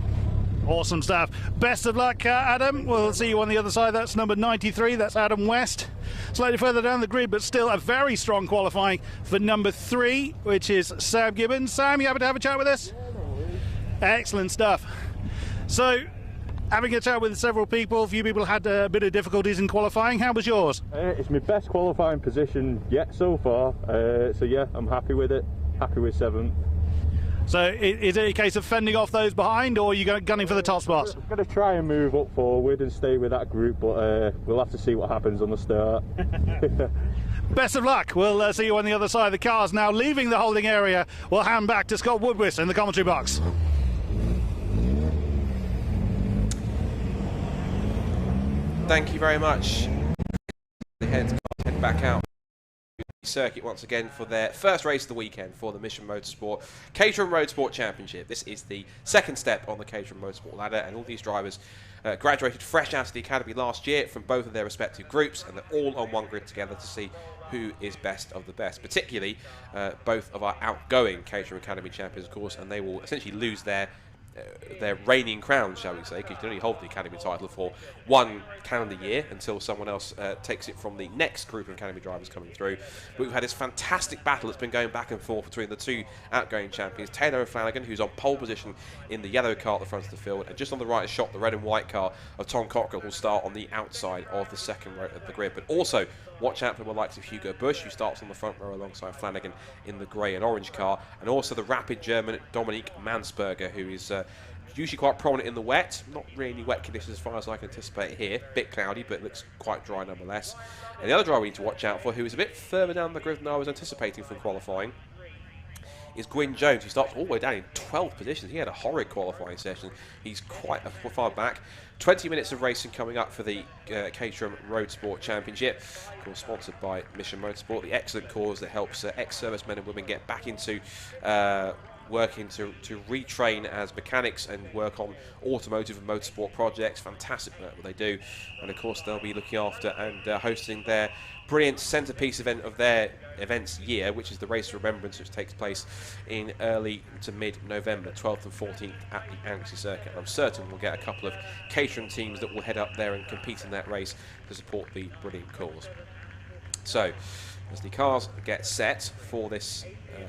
Awesome stuff. Best of luck, Adam. We'll see you on the other side. That's number 93. That's Adam West. Slightly further down the grid, but still a very strong qualifying for number 3, which is Sam Gibbons. Sam, you happen to have a chat with us? Excellent stuff. So, having a chat with several people, a few people had a bit of difficulties in qualifying. How was yours? It's my best qualifying position yet so far. So yeah, I'm happy with it. Happy with 7th. So is it a case of fending off those behind, or are you gunning for the top spots? I'm going to try and move up forward and stay with that group, but we'll have to see what happens on the start. Best of luck. We'll see you on the other side. The cars now leaving the holding area. We'll hand back to Scott Woodwist in the commentary box. Thank you very much. The head back out. Circuit once again for their first race of the weekend for the Mission Motorsport Caterham Roadsport Championship. This is the second step on the Caterham Motorsport ladder, and all these drivers graduated fresh out of the academy last year from both of their respective groups, and they're all on one grid together to see who is best of the best, particularly both of our outgoing Caterham Academy champions, of course, and they will essentially lose their reigning crown, shall we say, because you can only hold the Academy title for one calendar year until someone else takes it from the next group of Academy drivers coming through. But we've had this fantastic battle that's been going back and forth between the two outgoing champions, Taylor and Fanigan, who's on pole position in the yellow car at the front of the field, and just on the right shot, the red and white car of Tom Cockerell will start on the outside of the second row of the grid. But also, watch out for the likes of Hugo Busch, who starts on the front row alongside Flanagan in the grey and orange car, and also the rapid German Dominique Mansberger, who is usually quite prominent in the wet. Not really wet conditions as far as I can anticipate here. Bit cloudy, but it looks quite dry nonetheless. And the other driver we need to watch out for, who is a bit further down the grid than I was anticipating from qualifying, is Gwyn Jones, who starts all the way down in 12th position. He had a horrid qualifying session. He's quite far back. 20 minutes of racing coming up for the Caterham Roadsport Championship, of course sponsored by Mission Motorsport, the excellent cause that helps ex-servicemen and women get back into working to retrain as mechanics and work on automotive and motorsport projects. Fantastic work what they do, and of course they'll be looking after and hosting their brilliant centrepiece event of their events year, which is the Race of Remembrance, which takes place in early to mid-November, 12th and 14th at the Anglesey Circuit. And I'm certain we'll get a couple of Caterham teams that will head up there and compete in that race to support the brilliant cause. So, as the cars get set for this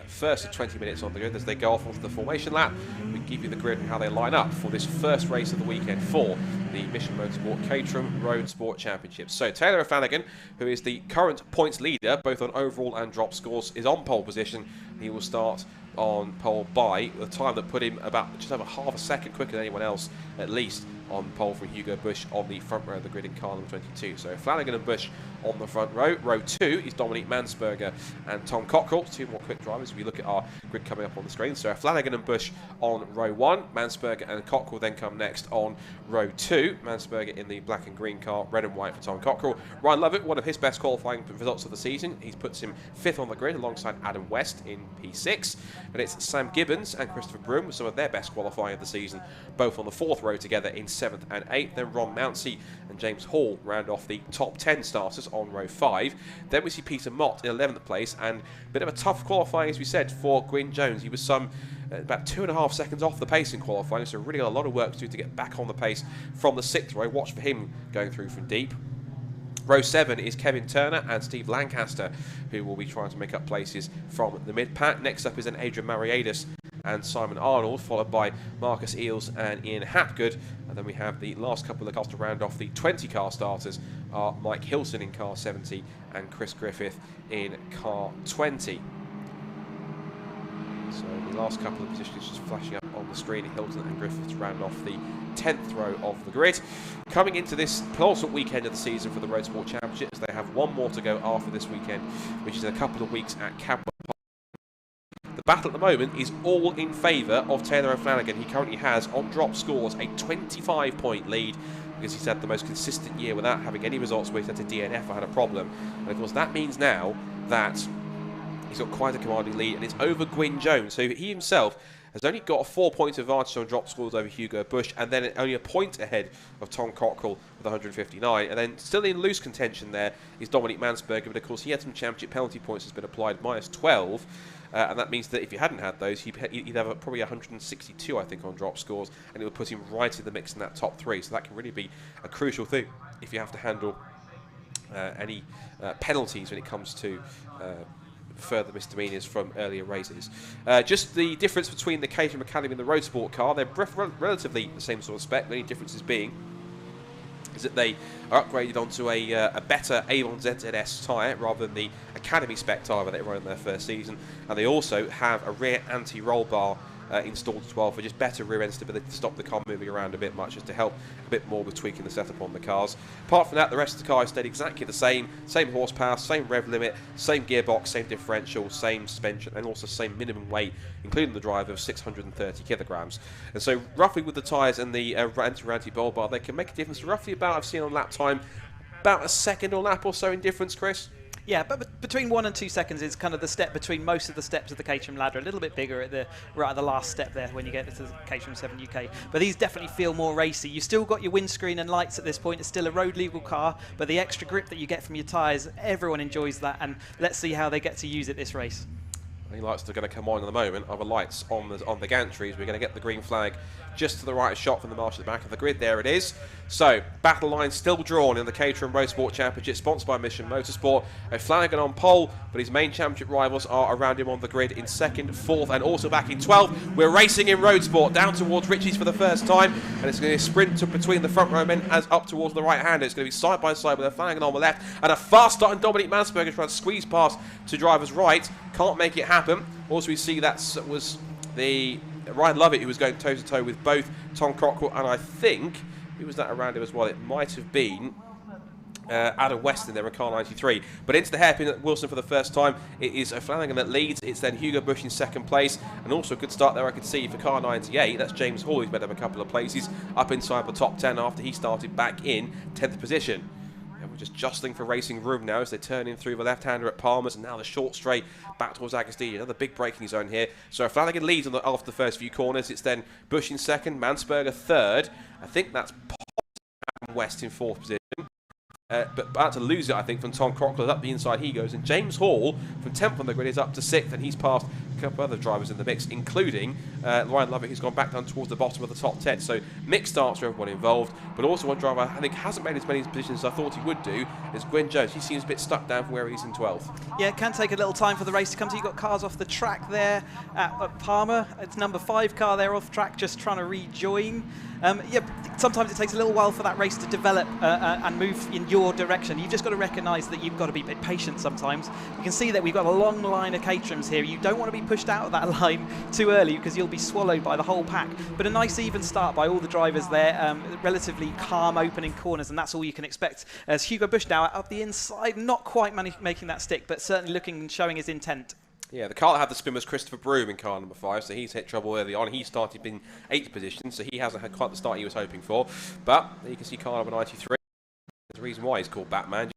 first of 20 minutes on the grid, as they go off onto the formation lap, we give you the grid and how they line up for this first race of the weekend for the Mission Motorsport Caterham Roadsport Championship. So Taylor Fanigan, who is the current points leader, both on overall and drop scores, is on pole position. He will start on pole by the time that put him about just over half a second quicker than anyone else, at least, on pole from Hugo Bush on the front row of the grid in car number 22. So Flanagan and Bush on the front row. Row 2 is Dominique Mansberger and Tom Cockrell, two more quick drivers. If we look at our grid coming up on the screen, so Flanagan and Bush on row 1, Mansberger and Cockrell then come next on row 2. Mansberger in the black and green car, red and white for Tom Cockrell. Ryan Lovett, one of his best qualifying results of the season. He puts him 5th on the grid alongside Adam West in P6. And it's Sam Gibbons and Christopher Broom with some of their best qualifying of the season, both on the 4th row together in 7th and 8th. Then Ron Mounsey and James Hall round off the top 10 starters on row 5. Then we see Peter Mott in 11th place, and a bit of a tough qualifying, as we said, for Gwyn Jones. He was about 2.5 seconds off the pace in qualifying, so really got a lot of work to do to get back on the pace from the 6th row. Watch for him going through from deep. Row 7 is Kevin Turner and Steve Lancaster, who will be trying to make up places from the mid-pack. Next up is an Adrian Mariadis and Simon Arnold, followed by Marcus Eels and Ian Hapgood. And then we have the last couple of cars to round off the 20 car starters are Mike Hilson in car 70 and Chris Griffith in car 20. So the last couple of positions just flashing up on the screen. Hilton and Griffith to round off the 10th row of the grid. Coming into this penultimate weekend of the season for the Roadsport Championships, they have one more to go after this weekend, which is in a couple of weeks at Cadwell Park. The battle at the moment is all in favour of Taylor O'Flanagan. He currently has, on drop scores, a 25-point lead, because he's had the most consistent year without having any results where he's had to DNF or had a problem. And of course that means now that he's got quite a commanding lead, and it's over Gwyn Jones. So he himself has only got a 4-point advantage on drop scores over Hugo Bush, and then only a point ahead of Tom Cockrell with 159. And then still in loose contention there is Dominique Mansberger, but of course he had some championship penalty points that's been applied, -12. And that means that if he hadn't had those, he'd have probably 162, I think, on drop scores, and it would put him right in the mix in that top 3. So that can really be a crucial thing if you have to handle any penalties when it comes to further misdemeanors from earlier races. Just the difference between the Caterham Academy and the Roadsport car, they're relatively the same sort of spec. The only differences being is that they are upgraded onto a better Avon ZZS tyre rather than the Academy spec tyre that they run in their first season, and they also have a rear anti-roll bar installed as well for just better rear end stability to stop the car moving around a bit much, just to help a bit more with tweaking the setup on the cars. Apart from that, the rest of the car stayed exactly the same horsepower, same rev limit, same gearbox, same differential, same suspension, and also same minimum weight, including the drive of 630 kilograms. And so roughly with the tyres and the anti-roll bar, they can make a difference roughly about, I've seen on lap time, about a second or lap or so in difference, Chris? Yeah, but between 1 and 2 seconds is kind of the step between most of the steps of the Caterham ladder. A little bit bigger at right at the last step there when you get to the Caterham 7 UK. But these definitely feel more racy. You've still got your windscreen and lights at this point. It's still a road legal car, but the extra grip that you get from your tyres, everyone enjoys that. And let's see how they get to use it this race. Any lights that are going to come on in the moment are the lights on the gantries. We're going to get the green flag just to the right shot from the marshal at the back of the grid. There it is. So, battle line still drawn in the Caterham Roadsport Championship, sponsored by Mission Motorsport. Flanagan on pole, but his main championship rivals are around him on the grid in 2nd, 4th, and also back in 12th. We're racing in Roadsport down towards Ritchie's for the first time, and it's going to be a sprint between the front row men as up towards the right hand. It's going to be side by side with a Flanagan on the left, and a fast start, and Dominique Mansberger trying to squeeze past to drivers right. Can't make it happen. Also, we see that was the Ryan Lovett who was going toe-to-toe with both Tom Cockrell, and I think, who was that around him as well? It might have been Adam West in there in car 93. But into the hairpin at Wilson for the first time. It is Flanagan that leads. It's then Hugo Bush in second place. And also a good start there I could see for car 98. That's James Hall, who's made up a couple of places up inside the top 10 after he started back in 10th position. And we're just jostling for racing room now as they turn in through the left-hander at Palmer's, and now the short straight back towards Agostini. Another big braking zone here. So Flanagan leads after the first few corners. It's then Bush in second, Mansberger third. I think that's Adam West in fourth position. But about to lose it, I think, from Tom Crockler. Up the inside he goes. And James Hall, from 10th on the grid, is up to 6th. And he's passed a couple of other drivers in the mix, including Ryan Lovett, who's gone back down towards the bottom of the top 10. So mixed starts for everyone involved. But also one driver I think hasn't made as many positions as I thought he would do is Gwyn Jones. He seems a bit stuck down from where he's in 12th. Yeah, it can take a little time for the race to come to. You've got cars off the track there at Palmer. It's number 5 car there off track, just trying to rejoin. Yeah, sometimes it takes a little while for that race to develop and move in your direction. You've just got to recognise that you've got to be a bit patient sometimes. You can see that we've got a long line of Caterhams here. You don't want to be pushed out of that line too early because you'll be swallowed by the whole pack. But a nice even start by all the drivers there. Relatively calm opening corners, and that's all you can expect. As Hugo Bush now up the inside, not quite making that stick, but certainly looking and showing his intent. Yeah, the car that had the spin was Christopher Broom in car number 5, so he's hit trouble early on. He started in 8th position, so he hasn't had quite the start he was hoping for. But you can see car number 93. There's a reason why he's called Batman.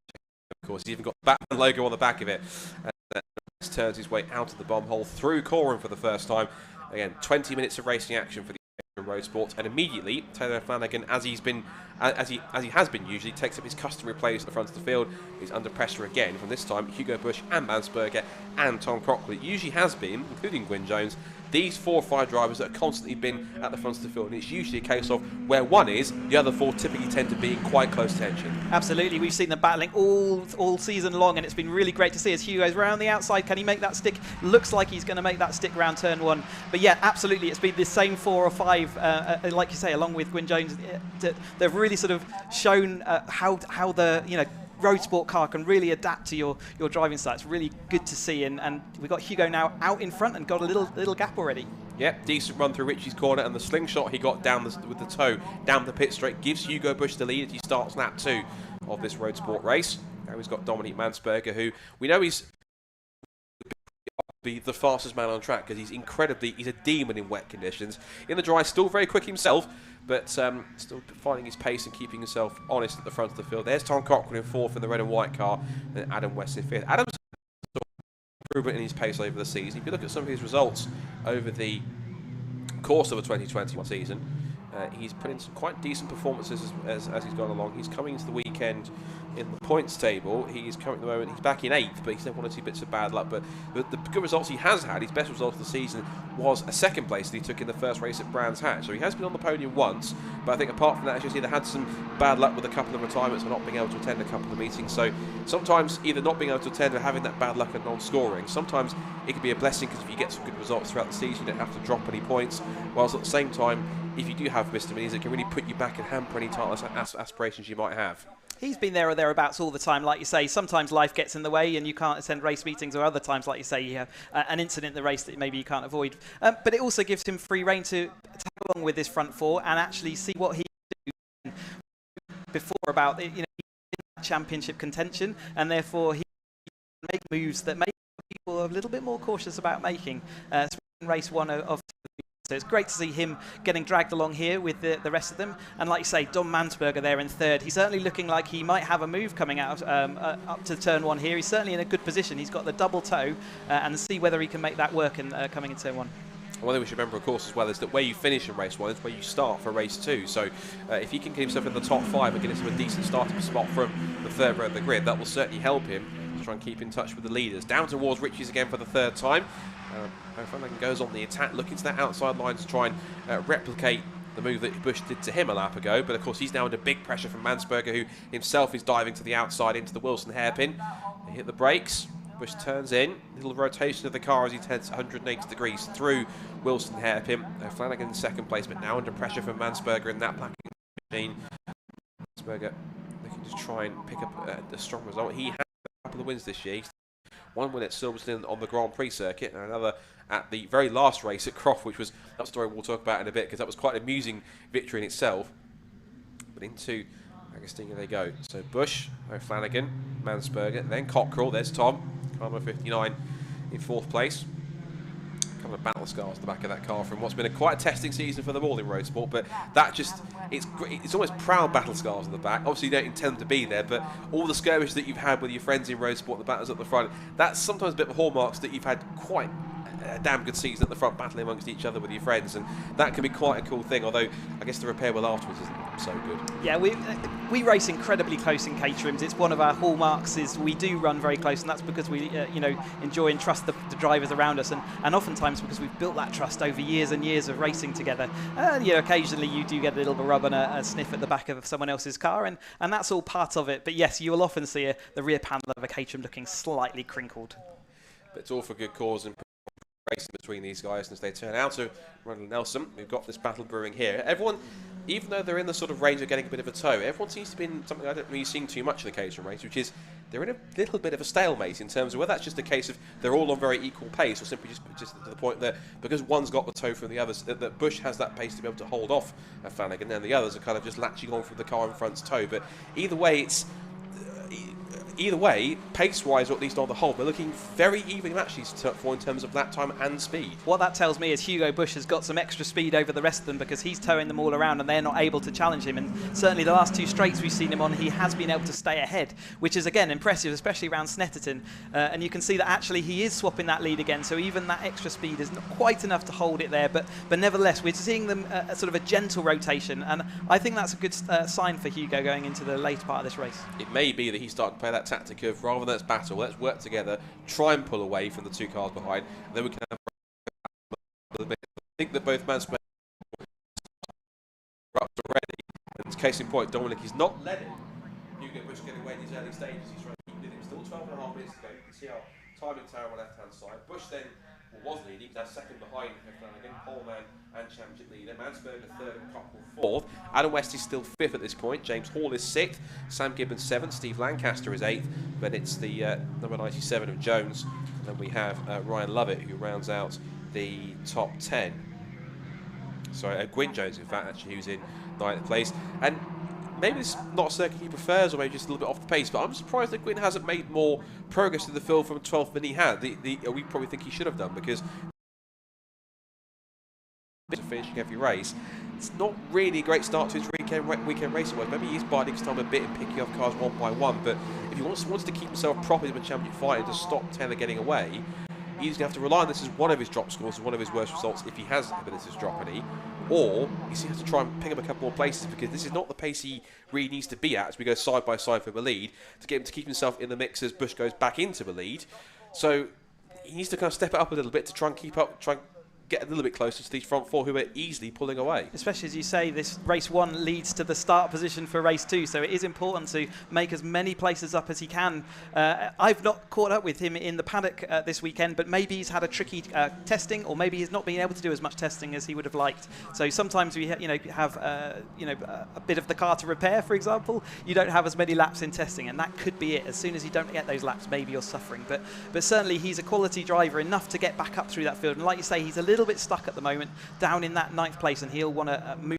Of course, he's even got the Batman logo on the back of it. And turns his way out of the bomb hole through Coram for the first time. Again, 20 minutes of racing action for the Roadsport, and immediately Taylor Flanagan, as he has been usually, takes up his customary place at the front of the field. He's under pressure again from this time Hugo Bush and Mansberger and Tom Crockler. It usually has been, including Gwyn Jones, these 4 or 5 drivers that have constantly been at the front of the field, and it's usually a case of where one is, the other 4 typically tend to be in quite close tension. Absolutely, we've seen them battling all season long, and it's been really great to see as Hugo's round the outside. Can he make that stick? Looks like he's going to make that stick round turn 1. But yeah, absolutely, it's been the same 4 or 5, like you say, along with Gwyn Jones. They've really sort of shown how the Roadsport car can really adapt to your driving style. It's really good to see, and we've got Hugo now out in front and got a little gap already. Yep, decent run through Richie's corner, and the slingshot he got down with the toe down the pit straight gives Hugo Bush the lead as he starts lap 2 of this Roadsport race. Now he's got Dominique Mansberger, who we know he's the fastest man on track because he's a demon in wet conditions. In the dry, still very quick himself, but still finding his pace and keeping himself honest at the front of the field. There's Tom Cochran in 4th in the red and white car, and Adam West in 5th. Adam's improvement in his pace over the season. If you look at some of his results over the course of the 2021 season, he's put in some quite decent performances as he's gone along. He's coming into the weekend in the points table. He's coming at the moment, he's back in 8th, but he's had 1 or 2 bits of bad luck. But the good results he has had, his best result of the season was a 2nd place that he took in the first race at Brands Hatch. So he has been on the podium once, but I think apart from that, as you see, they had some bad luck with a couple of retirements or not being able to attend a couple of meetings. So sometimes either not being able to attend or having that bad luck and non-scoring, sometimes it could be a blessing because if you get some good results throughout the season, you don't have to drop any points. Whilst at the same time, if you do have misdemeanors, it can really put you back and hamper any title aspirations you might have. He's been there or thereabouts all the time, like you say. Sometimes life gets in the way and you can't attend race meetings, or other times, like you say, you have an incident in the race that maybe you can't avoid. But it also gives him free rein to tag along with this front 4 and actually see what he can do before about he's in that championship contention, and therefore he can make moves that maybe people are a little bit more cautious about making. In race 1 of so it's great to see him getting dragged along here with the rest of them. And like you say, Dom Mansberger there in 3rd. He's certainly looking like he might have a move coming out up to turn 1 here. He's certainly in a good position. He's got the double toe and see whether he can make that work in coming in turn 1. One thing we should remember, of course, as well, is that where you finish in race 1 is where you start for race 2. So if he can get himself in the top 5 and get himself a decent starting spot from the 3rd row of the grid, that will certainly help him to try and keep in touch with the leaders. Down towards Richie's again for the 3rd time. Flanagan goes on the attack, looking to that outside line to try and replicate the move that Bush did to him a lap ago. But of course, he's now under big pressure from Mansberger, who himself is diving to the outside into the Wilson hairpin. They hit the brakes. Bush turns in. Little rotation of the car as he turns 180 degrees through Wilson hairpin. Flanagan in 2nd place, but now under pressure from Mansberger in that blacking machine. Mansberger looking to try and pick up a strong result. He had a couple of wins this year. 1 win at Silverstone on the Grand Prix circuit, and another at the very last race at Croft, which was that story we'll talk about in a bit because that was quite an amusing victory in itself. But into Agostino they go. So Bush, Fanigan, Mansberger, then Cockrell. There's Tom. Car 59 in 4th place. A couple of battle scars at the back of that car from what's been quite a testing season for them all in Roadsport. But that just, it's almost proud battle scars at the back. Obviously, you don't intend them to be there, but all the skirmishes that you've had with your friends in Roadsport, the battles at the front, that's sometimes a bit of hallmarks that you've had quite a damn good season at the front, battling amongst each other with your friends, and that can be quite a cool thing, although I guess the repair well afterwards isn't so good. Yeah, we race incredibly close in Caterhams. It's one of our hallmarks is we do run very close, and that's because we enjoy and trust the drivers around us, and oftentimes because we've built that trust over years and years of racing together. Occasionally you do get a little bit rub and a sniff at the back of someone else's car, and that's all part of it. But yes, you will often see the rear panel of a Caterham looking slightly crinkled. But it's all for good cause and racing between these guys, and as they turn out to Ronald Nelson, we've got this battle brewing here. Everyone, even though they're in the sort of range of getting a bit of a tow, everyone seems to be in something I don't really see too much in the Caterham race, which is they're in a little bit of a stalemate in terms of whether that's just a case of they're all on very equal pace, or simply just to the point that because one's got the tow from the others, that Bush has that pace to be able to hold off Fanigan, and the others are kind of just latching on from the car in front's tow. But either way, pace-wise, or at least on the whole, they're looking very evenly matched in terms of lap time and speed. What that tells me is Hugo Bush has got some extra speed over the rest of them because he's towing them all around and they're not able to challenge him. And certainly the last 2 straights we've seen him on, he has been able to stay ahead, which is, again, impressive, especially around Snetterton. And you can see that actually he is swapping that lead again, so even that extra speed is not quite enough to hold it there. But nevertheless, we're seeing them sort of a gentle rotation, and I think that's a good sign for Hugo going into the later part of this race. It may be that he's starting to play that tactic of rather than let's battle, let's work together, try and pull away from the 2 cars behind, and then we can have a little bit. I think that both Mansberger are up already, and case in point, Dominic is not letting Hugo Bush get away in these early stages. He's trying to keep with him. Still 12.5 minutes to go. You can see how timing tower on the left-hand side. Bush then was leading, that's second behind Fanigan, Poleman and championship leader. Mansberger 3rd and Cockrell 4th. Adam West is still 5th at this point. James Hall is 6th. Sam Gibbons 7th. Steve Lancaster is 8th. But it's the number 97 of Jones. And then we have Ryan Lovett, who rounds out the top 10. Sorry, Gwyn Jones, in fact, actually, who's in 9th place. And maybe it's not a circuit he prefers, or maybe just a little bit off the pace, but I'm surprised that Gwyn hasn't made more progress in the field from 12th than he had. We probably think he should have done, because finishing every race, it's not really a great start to his weekend racing work. Maybe he's biding his time a bit and picking off cars one by one, but if he wants to keep himself properly in the championship fight and to stop Taylor getting away, he's going to have to rely on this as one of his drop scores, one of his worst results if he has the ability to drop any, or he's going to have to try and pick up a couple more places, because this is not the pace he really needs to be at as we go side by side for the lead to get him to keep himself in the mix as Bush goes back into the lead. So he needs to kind of step it up a little bit to try and keep up, try and get a little bit closer to these front 4 who are easily pulling away. Especially as you say, this race 1 leads to the start position for race 2, so it is important to make as many places up as he can. I've not caught up with him in the paddock this weekend, but maybe he's had a tricky testing, or maybe he's not been able to do as much testing as he would have liked. So sometimes we have a bit of the car to repair, for example. You don't have as many laps in testing, and that could be it. As soon as you don't get those laps, maybe you're suffering. But certainly he's a quality driver enough to get back up through that field. And like you say, he's a little bit stuck at the moment, down in that 9th place, and he'll want to move.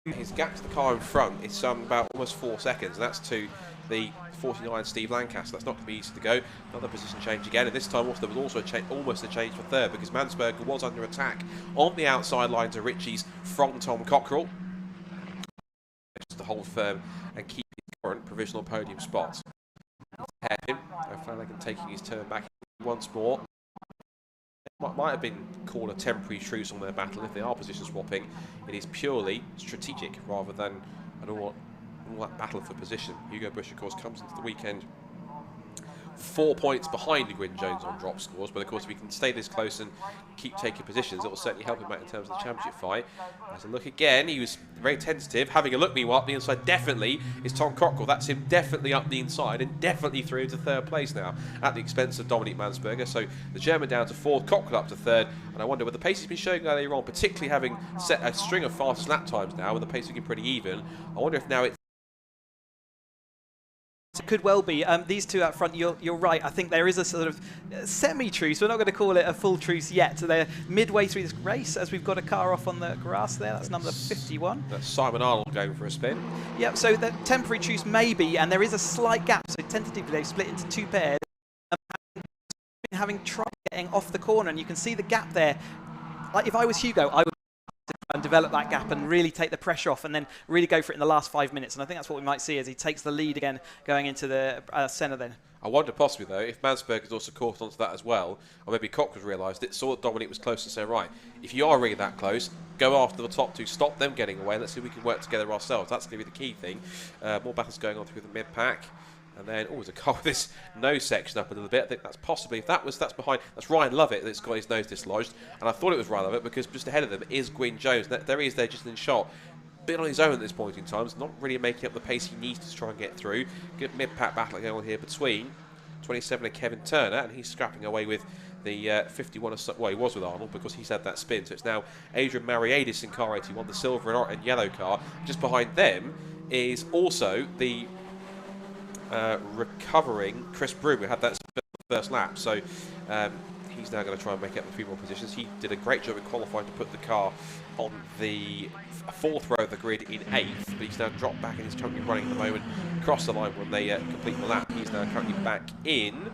His gap to the car in front is about almost 4 seconds, and that's to the 49 Steve Lancaster. That's not going to be easy to go. Another position change again, and this time also, there was also almost a change for 3rd, because Mansberger was under attack on the outside line to Ritchie's from Tom Cockrell. Just to hold firm and keep his current provisional podium spot. Fanigan taking his turn back once more. Might have been called a temporary truce on their battle. If they are position swapping, it is purely strategic rather than an all that battle for position. Hugo Bush, of course, comes into the weekend 4 points behind Gwyn Jones on drop scores, but of course if he can stay this close and keep taking positions, it will certainly help him out in terms of the championship fight. As a look again, he was very tentative, having a look meanwhile up the inside definitely is Tom Cockrell. That's him definitely up the inside and definitely through to 3rd place now at the expense of Dominic Mansberger. So the German down to 4th, Cockrell up to 3rd, and I wonder with the pace he's been showing earlier on, particularly having set a string of fastest lap times now with the pace looking pretty even, I wonder if now it's could well be. These two up front, you're right. I think there is a sort of semi-truce. We're not going to call it a full truce yet. They're midway through this race as we've got a car off on the grass there. That's number 51. That's Simon Arnold going for a spin. Yep, so the temporary truce maybe, and there is a slight gap. So tentatively they've split into two pairs. Having tried getting off the corner, and you can see the gap there. Like if I was Hugo, I would and develop that gap and really take the pressure off and then really go for it in the last 5 minutes. And I think that's what we might see as he takes the lead again going into the centre then. I wonder possibly, though, if Mansberg has also caught onto that as well, or maybe Cockrell's realised it, saw that Dominic was close and said, right, if you are really that close, go after the top two, stop them getting away, let's see if we can work together ourselves. That's going to be the key thing. More battles going on through the mid-pack. And then, there's a car with this nose section up a little bit. I think that's possibly, if that's behind, that's Ryan Lovett that's got his nose dislodged. And I thought it was Ryan Lovett because just ahead of them is Gwyn Jones. There he is there just in shot. Bit on his own at this point in time. It's not really making up the pace he needs to try and get through. Good mid-pack battle going on here between 27 and Kevin Turner. And he's scrapping away with the 51. Well, he was with Arnold because he's had that spin. So it's now Adrian Mariadis in car 81, the silver and yellow car. Just behind them is also the recovering Chris Broom, who had that first lap. So he's now going to try and make up the 3 more positions. He did a great job in qualifying to put the car on the 4th row of the grid in 8th, but he's now dropped back and he's currently running at the moment across the line when they complete the lap. He's now currently back in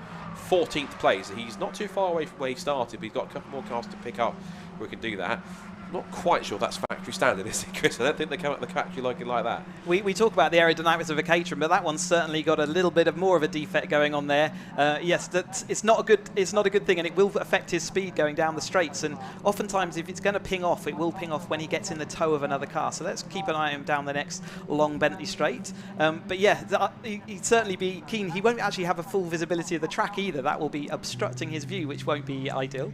14th place. He's not too far away from where he started, but he's got a couple more cars to pick up where he can do that. Not quite sure that's factory standard, is it, Chris? I don't think they come out of the factory like it like that. We talk about the aerodynamics of a Caterham, but that one's certainly got a little bit of more of a defect going on there. Yes, it's not a good thing, and it will affect his speed going down the straights. And oftentimes, if it's going to ping off, it will ping off when he gets in the toe of another car. So let's keep an eye on him down the next long Bentley straight. But yeah, he'd certainly be keen. He won't actually have a full visibility of the track either. That will be obstructing his view, which won't be ideal.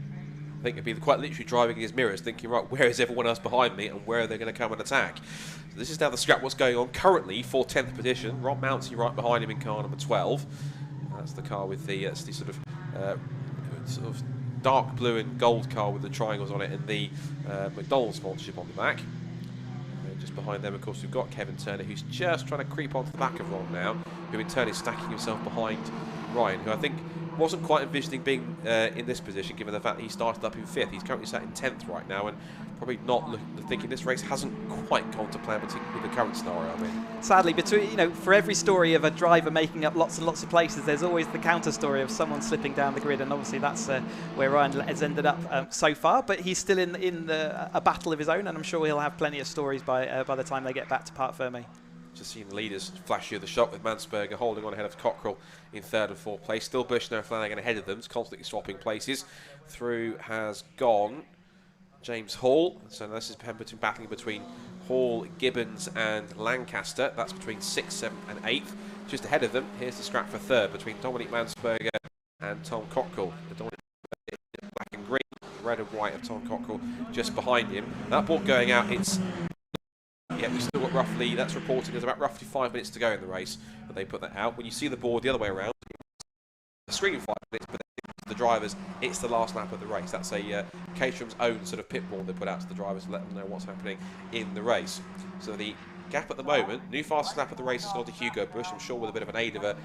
I think he'd be quite literally driving in his mirrors thinking, right, where is everyone else behind me and where are they going to come and attack? So this is now the scrap what's going on currently for 10th position. Rob Mountsie right behind him in car number 12. That's the car with the sort of dark blue and gold car with the triangles on it and the McDonald's sponsorship on the back. And just behind them, of course, we've got Kevin Turner, who's just trying to creep onto the back of Ron now, who in turn is stacking himself behind Ryan, who I think wasn't quite envisioning being in this position given the fact that he started up in 5th. He's currently sat in 10th right now and probably not thinking this race hasn't quite gone to plan, particularly with the current scenario I'm in. Sadly, for every story of a driver making up lots and lots of places, there's always the counter story of someone slipping down the grid, and obviously that's where Ryan has ended up so far. But he's still in a battle of his own, and I'm sure he'll have plenty of stories by the time they get back to Parc Fermé. Just seeing the leaders flash you the shot with Mansberger holding on ahead of Cockrell in 3rd and 4th place. Still Bushnell and Flanagan ahead of them, constantly swapping places. Through has gone James Hall. So this is battling between Hall, Gibbons and Lancaster. That's between 6th, 7th and 8th. Just ahead of them, here's the scrap for 3rd between Dominic Mansberger and Tom Cockrell. The Dominic black and green, red and white of Tom Cockrell just behind him. That ball going out, it's... Yeah, we've still got roughly, that's reported, there's about roughly 5 minutes to go in the race, but they put that out. When you see the board the other way around, the screen 5 minutes, but then the drivers, it's the last lap of the race. That's a Caterham's own sort of pit board they put out to the drivers to let them know what's happening in the race. So the gap at the moment, new fastest lap of the race has gone to Hugo Bush, I'm sure with a bit of an aid of a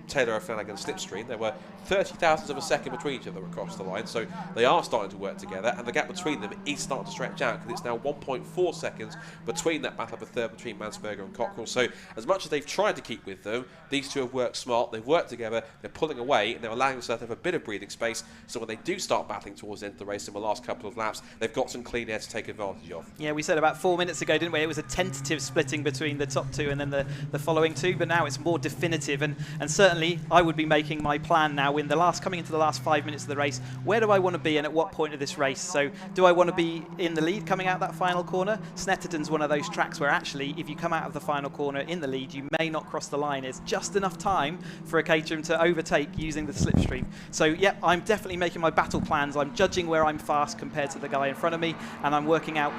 Taylor Flanagan slipstream. There were 30,000ths of a second between each other across the line, so they are starting to work together, and the gap between them is starting to stretch out because it's now 1.4 seconds between that battle for 3rd between Mansberger and Cockrell. So as much as they've tried to keep with them, these two have worked smart, they've worked together, they're pulling away, and they're allowing themselves to have a bit of breathing space, so when they do start battling towards the end of the race in the last couple of laps, they've got some clean air to take advantage of. Yeah, we said about 4 minutes ago, didn't we? It was a tentative splitting between the top two and then the following two, but now it's more definitive, and certainly I would be making my plan now coming into the last 5 minutes of the race. Where do I want to be and at what point of this race? So do I want to be in the lead coming out that final corner? Snetterton's one of those tracks where actually if you come out of the final corner in the lead, you may not cross the line. It's just enough time for a Caterham to overtake using the slipstream. So yeah, I'm definitely making my battle plans. I'm judging where I'm fast compared to the guy in front of me, and I'm working out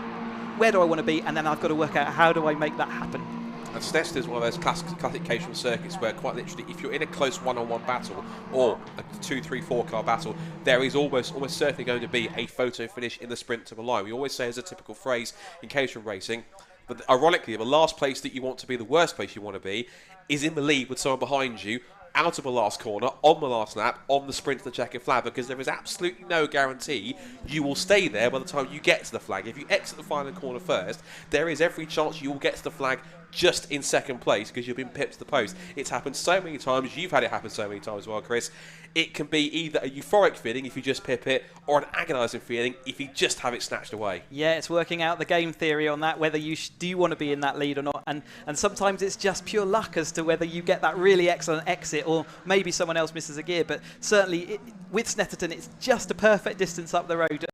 where do I want to be, and then I've got to work out how do I make that happen. And Snetterton is one of those classic Caterham circuits where quite literally if you're in a close one-on-one battle or a 2, 3, 4 car battle, there is almost certainly going to be a photo finish in the sprint to the line. We always say as a typical phrase in Caterham racing, But ironically, the last place that you want to be, the worst place you want to be, is in the lead with someone behind you, out of the last corner, on the last lap, on the sprint to the checkered flag, because there is absolutely no guarantee you will stay there by the time you get to the flag. If you exit the final corner first, there is every chance you will get to the flag just in second place because you've been pipped to the post. It's happened so many times. You've had it happen so many times as well, Chris. It can be either a euphoric feeling if you just pip it, or an agonising feeling if you just have it snatched away. Yeah, it's working out the game theory on that, whether you do want to be in that lead or not. And sometimes it's just pure luck as to whether you get that really excellent exit or maybe someone else misses a gear. But certainly with Snetterton, it's just a perfect distance up the road.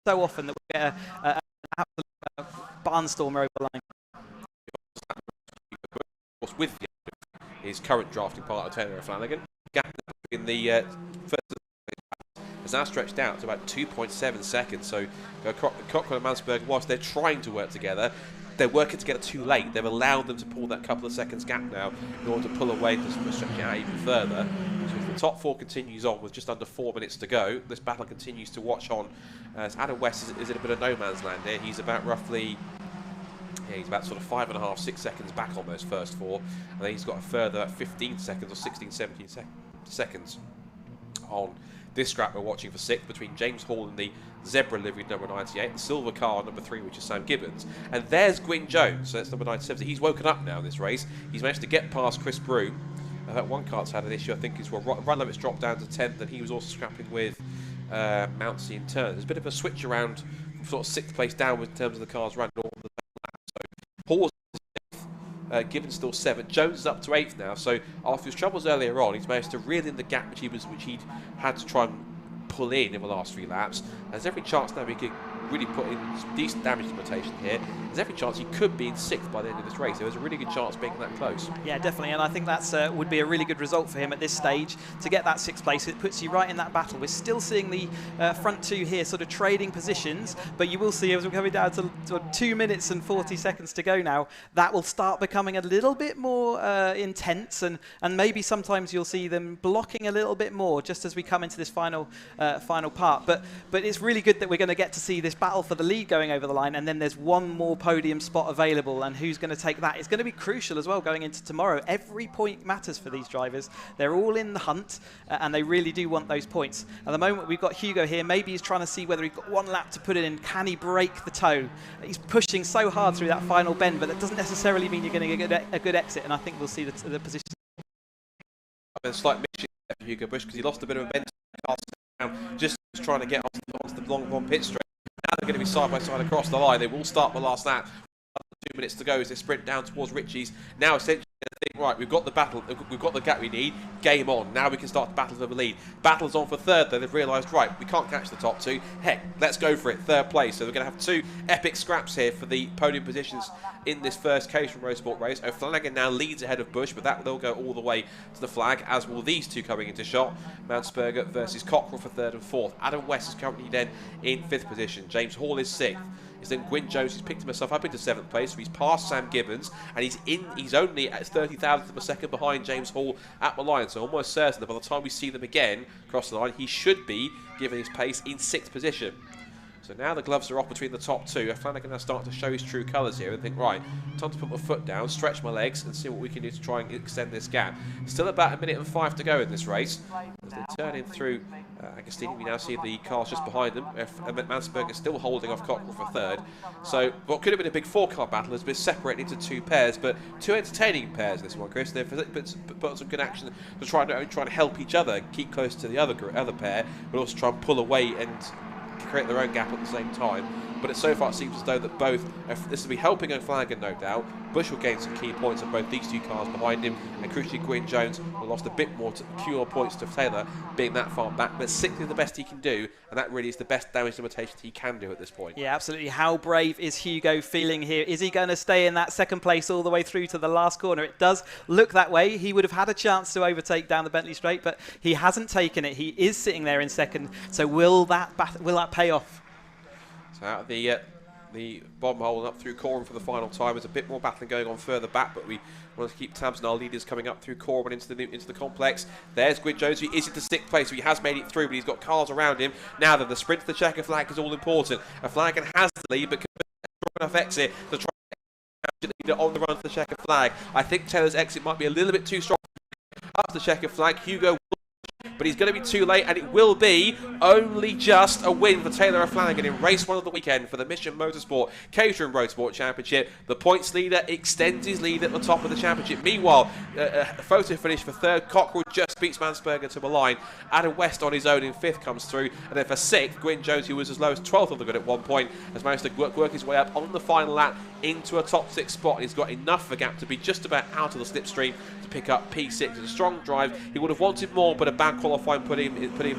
So often that we get an absolute barnstormer over the line. With his current drafting partner, Taylor Fanigan, gap in the first has now stretched out to about 2.7 seconds. So Cochrane and Mansberg, whilst they're trying to work together, they're working together too late. They've allowed them to pull that couple of seconds gap now in order to pull away to stretch it out even further. So if the top four continues on with just under 4 minutes to go, this battle continues to watch on as Adam West is in a bit of no man's land here. He's about roughly... Yeah, he's about sort of 5.5, 6 seconds back on those first four, and then he's got a further 15 seconds or 16, 17 seconds on this scrap we're watching for sixth between James Hall and the zebra liveried number 98, the silver car number 3, which is Sam Gibbons, and there's Gwyn Jones, so that's number 97. He's woken up now in this race. He's managed to get past Chris Broom. That one car's had an issue, I think, is well, run limit's dropped down to 10th, and he was also scrapping with Mountsie in turn. There's a bit of a switch around from sort of 6th place downwards in terms of the cars running all the Hall's 6th, Gibbons still 7th. Jones is up to 8th now. So after his troubles earlier on, he's managed to reel in the gap which he'd had to try and pull in the last 3 laps. There's every chance now he could really put in some decent damage limitation here. There's every chance he could be in 6th by the end of this race. There was a really good chance being that close. Yeah, definitely, and I think that's would be a really good result for him at this stage to get that 6th place. It puts you right in that battle. We're still seeing the front two here sort of trading positions, but you will see as we're coming down to 2 minutes and 40 seconds to go now, that will start becoming a little bit more intense, and maybe sometimes you'll see them blocking a little bit more just as we come into this final part. But it's really good that we're going to get to see this battle for the lead going over the line, and then there's one more podium spot available, and who's going to take that? It's going to be crucial as well going into tomorrow. Every point matters for these drivers. They're all in the hunt, and they really do want those points. At the moment, we've got Hugo here. Maybe he's trying to see whether he's got 1 lap to put it in. Can he break the toe? He's pushing so hard through that final bend, but that doesn't necessarily mean you're going to get a good exit, and I think we'll see the position. A slight mission for Hugo Bush because he lost a bit of a bend just trying to get onto the long pit straight. Now they're going to be side by side across the line. They will start the last lap. 2 minutes to go as they sprint down towards Ritchie's. Now essentially they think, right, we've got the battle, we've got the gap we need, game on. Now we can start the battle for the lead. Battle's on for 3rd though. They've realised, right, we can't catch the top 2. Heck, let's go for it, 3rd place. So we're going to have 2 epic scraps here for the podium positions in this first Caterham Roadsport race. O'Flanagan now leads ahead of Bush, but that will go all the way to the flag, as will these two coming into shot. Mansberger versus Cockrell for 3rd and 4th. Adam West is currently then in 5th position. James Hall is 6th. It's then Gwyn Jones who's picked himself up into 7th place, so he's past Sam Gibbons, and he's only at 30,000th of a second behind James Hall at the line, so almost certain that by the time we see them again across the line, he should be given his pace in 6th position. So now the gloves are off between the top 2. Flanagan now starting to show his true colours here and think, right, time to put my foot down, stretch my legs and see what we can do to try and extend this gap. Still about 1 minute and 5 to go in this race. As they turn in through Agostini, we now see the cars just behind them. Mansberg is still holding off Cockrell for 3rd. So what could have been a big 4-car battle has been separated into 2 pairs, but 2 entertaining pairs this one, Chris. They've put some good action to try and help each other, keep close to the other pair, but also try and pull away and create their own gap at the same time. But so far it seems as though that both, this will be helping O'Flanagan no doubt. Bush will gain some key points on both these 2 cars behind him, and crucially Gwyn Jones will lost a bit more to fewer points to Taylor being that far back, but 6th is the best he can do, and that really is the best damage limitation he can do at this point. Yeah, absolutely. How brave is Hugo feeling here? Is he going to stay in that 2nd place all the way through to the last corner? It does look that way. He would have had a chance to overtake down the Bentley Straight, but he hasn't taken it. He is sitting there in 2nd, so will that pay off? So out of the bomb hole and up through Coram for the final time. There's a bit more battling going on further back, but we want to keep tabs on our leaders coming up through Coram and into the complex. There's Gwyn Jones, who is into 6th place, so he has made it through, but he's got cars around him. Now that the sprint to the checker flag is all important. A Flanagan has the lead, but can enough exit to try on the run to the checkered flag. I think Taylor's exit might be a little bit too strong up to the checkered flag. Hugo, but he's going to be too late, and it will be only just a win for Taylor Flanagan in race 1 of the weekend for the Mission Motorsport Caterham Roadsport Championship. The points leader extends his lead at the top of the championship. Meanwhile, a photo finish for 3rd. Cockrell just beats Mansberger to the line. Adam West on his own in 5th comes through, and then for 6th, Gwyn Jones, who was as low as 12th on the grid at one point, has managed to work his way up on the final lap into a top 6 spot. He's got enough of a gap to be just about out of the slipstream to pick up P6. It's a strong drive. He would have wanted more, but a bad qualifying put him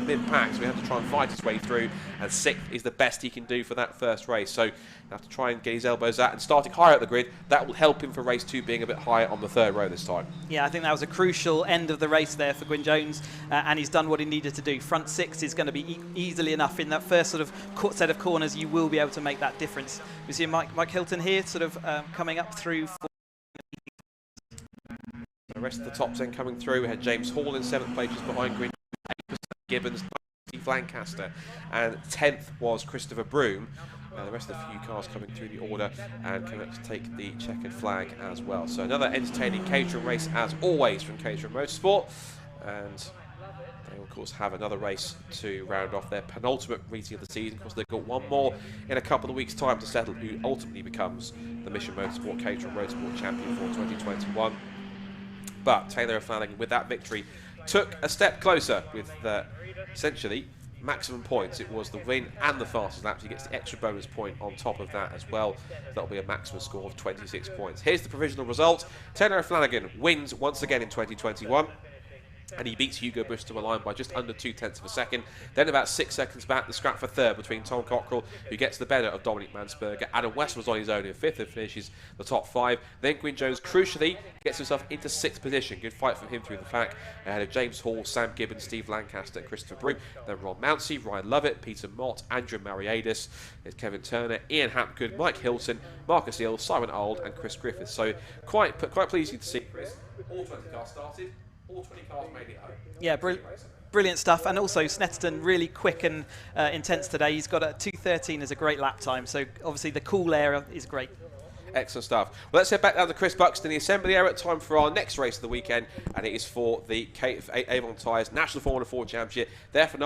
mid-pack, so he had to try and fight his way through, and 6th is the best he can do for that first race. So he'll have to try and get his elbows out, and starting higher at the grid, that will help him for race 2 being a bit higher on the 3rd row this time. Yeah, I think that was a crucial end of the race there for Gwyn Jones, and he's done what he needed to do. Front 6 is going to be easily enough in that first sort of set of corners. You will be able to make that difference. We see Mike Hilton here sort of coming up through. The rest of the top 10 coming through. We had James Hall in 7th place, just behind Green, 8% Gibbons, Steve Lancaster, and 10th was Christopher Broome. The rest of the few cars coming through the order and coming up to take the checkered flag as well. So another entertaining Caterham race as always from Caterham Motorsport, and they will of course have another race to round off their penultimate meeting of the season. Of course, they've got one more in a couple of weeks' time to settle who ultimately becomes the Mission Motorsport Caterham Roadsport champion for 2021. But Taylor Flanagan, with that victory, took a step closer with essentially maximum points. It was the win and the fastest lap. He gets the extra bonus point on top of that as well. That'll be a maximum score of 26 points. Here's the provisional result. Taylor Flanagan wins once again in 2021. And he beats Hugo Bush to a line by just under 0.2 of a second. Then about 6 seconds back, the scrap for 3rd between Tom Cockrell, who gets the better of Dominic Mansberger. Adam West was on his own in 5th and finishes the top 5. Then Gwyn Jones, crucially, gets himself into 6th position. Good fight from him through the pack. Ahead of James Hall, Sam Gibbons, Steve Lancaster, and Christopher Broome. Then Ron Mounsey, Ryan Lovett, Peter Mott, Andrew Mariadis, there's Kevin Turner, Ian Hapgood, Mike Hilton, Marcus Hill, Simon Auld, and Chris Griffiths. So quite pleasing to see, Chris. All 20 cars started. All 20 cars made it home. Yeah, brilliant stuff. And also Snetterton really quick and intense today. He's got a 2:13 as a great lap time. So obviously the cool air is great. Excellent stuff. Well, let's head back down to Chris Buxton, the assembly area, time for our next race of the weekend, and it is for the Avon Tyres National Formula 4 Championship. There for